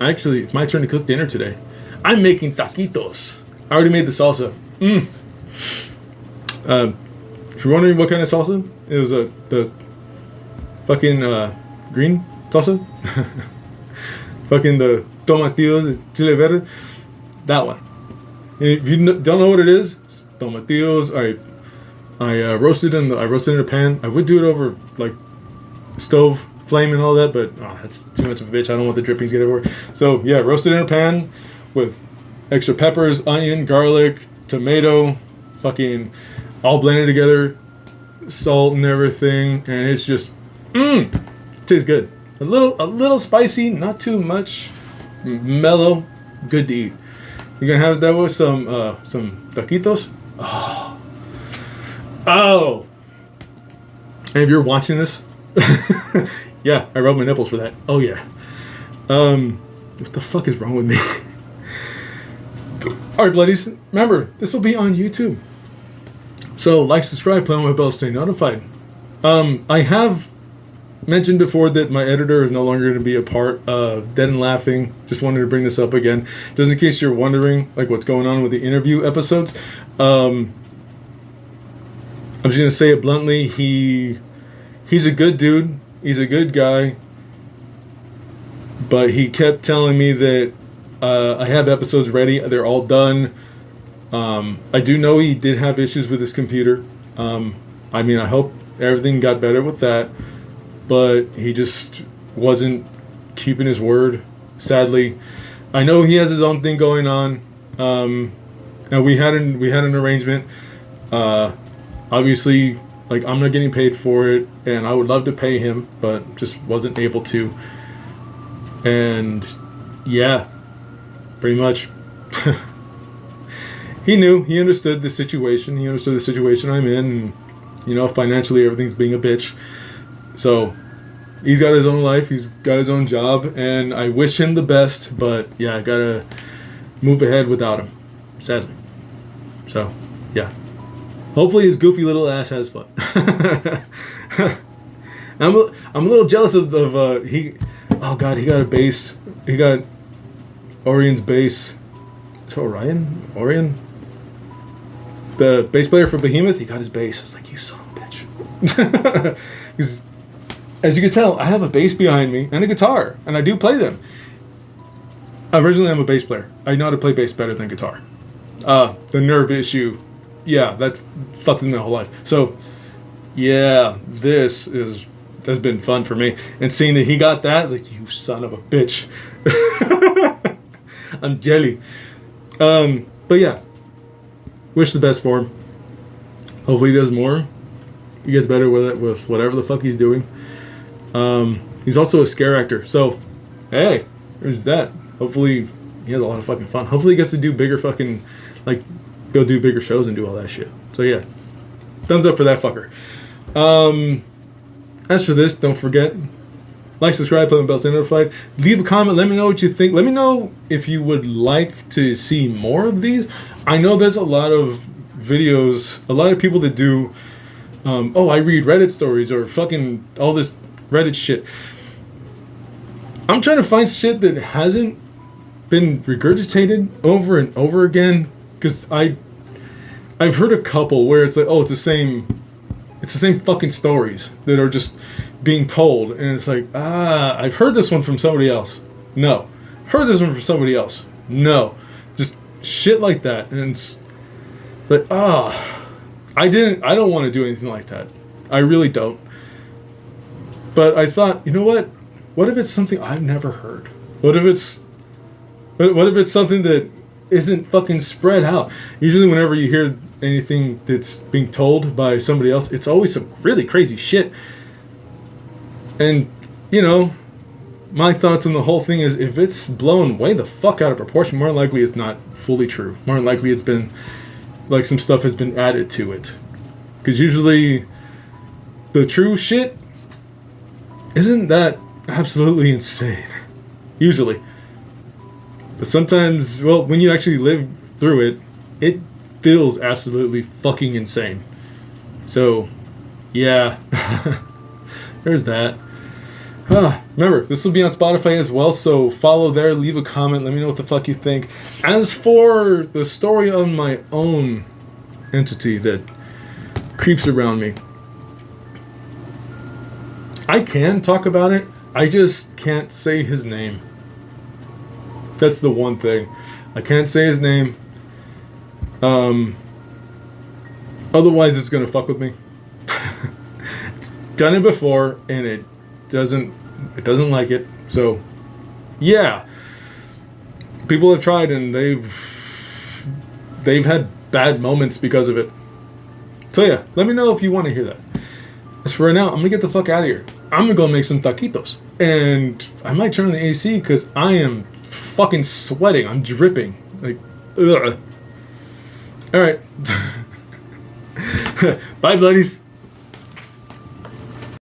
it's my turn to cook dinner today. I'm making taquitos. I already made the salsa. If you're wondering what kind of salsa, it was the fucking green salsa. Fucking the tomatillos and chile verde. That one. If you don't know what it is, it's tomatillos. I roasted in a pan. I would do it over like stove flame and all that, but that's too much of a bitch. I don't want the drippings get everywhere. So yeah, roasted in a pan with extra peppers, onion, garlic, tomato, fucking all blended together, salt and everything, and it's just tastes good. A little spicy, not too much, mellow, good to eat. You're gonna have that with some taquitos. Oh. And if you're watching this, yeah, I rubbed my nipples for that. Oh yeah. What the fuck is wrong with me? Alright, bloodies, remember, this will be on YouTube. So, like, subscribe, play on my bell, stay notified. I have mentioned before that my editor is no longer going to be a part of Dead and Laughing. Just wanted to bring this up again. Just in case you're wondering, like, what's going on with the interview episodes. I'm just going to say it bluntly. He's a good dude. He's a good guy. But he kept telling me that I have episodes ready. They're all done. I do know he did have issues with his computer. I mean, I hope everything got better with that. But he just wasn't keeping his word, sadly. I know he has his own thing going on. Now we had an arrangement. Obviously, like, I'm not getting paid for it, and I would love to pay him, but just wasn't able to. And yeah, pretty much. He understood the situation. He understood the situation I'm in, and financially everything's being a bitch. So he's got his own life, he's got his own job, and I wish him the best, but yeah, I gotta move ahead without him, sadly. So yeah, hopefully his goofy little ass has fun. I'm a little jealous of he got a bass. He got Orion's bass. Is it Orion? The bass player for Behemoth, he got his bass. I was like, you son of a bitch. Because as you can tell, I have a bass behind me and a guitar, and I do play them. Originally, I'm a bass player. I know how to play bass better than guitar. The nerve issue, yeah, that's fucked with my whole life. So, yeah, this has been fun for me. And seeing that he got that, I was like, you son of a bitch. I'm jelly. But yeah, wish the best for him. Hopefully he does more. He gets better with it, with whatever the fuck he's doing. He's also a scare actor, so hey, there's that. Hopefully he has a lot of fucking fun. Hopefully he gets to do bigger fucking, like, go do bigger shows and do all that shit. So yeah, thumbs up for that fucker. As for this, don't forget, like, subscribe, put on bell, stay notified. Leave a comment. Let me know what you think. Let me know if you would like to see more of these. I know there's a lot of videos, a lot of people that do, I read Reddit stories or fucking all this Reddit shit. I'm trying to find shit that hasn't been regurgitated over and over again, because I've heard a couple where it's like, it's the same fucking stories that are just being told, and it's like, I've heard this one from somebody else. No. Heard this one from somebody else. No. Just shit like that. And it's like, I don't want to do anything like that. I really don't. But I thought, you know what? What if it's something I've never heard? What if it's something that isn't fucking spread out? Usually whenever you hear anything that's being told by somebody else, it's always some really crazy shit. And, my thoughts on the whole thing is, if it's blown way the fuck out of proportion, more than likely it's not fully true. More than likely it's been, like, some stuff has been added to it. Because usually the true shit isn't that absolutely insane. Usually. But sometimes, when you actually live through it, it feels absolutely fucking insane. So, yeah. There's that. Remember, this will be on Spotify as well, so follow there, leave a comment, let me know what the fuck you think. As for the story of my own entity that creeps around me, I can talk about it, I just can't say his name. That's the one thing. I can't say his name. Otherwise it's gonna fuck with me. It's done it before and it doesn't like it. So yeah. People have tried and they've had bad moments because of it. So yeah, let me know if you want to hear that. As for right now, I'm gonna get the fuck out of here. I'm gonna go make some taquitos. And I might turn on the AC because I am fucking sweating. I'm dripping. Like, ugh. Alright. Bye, bloodies.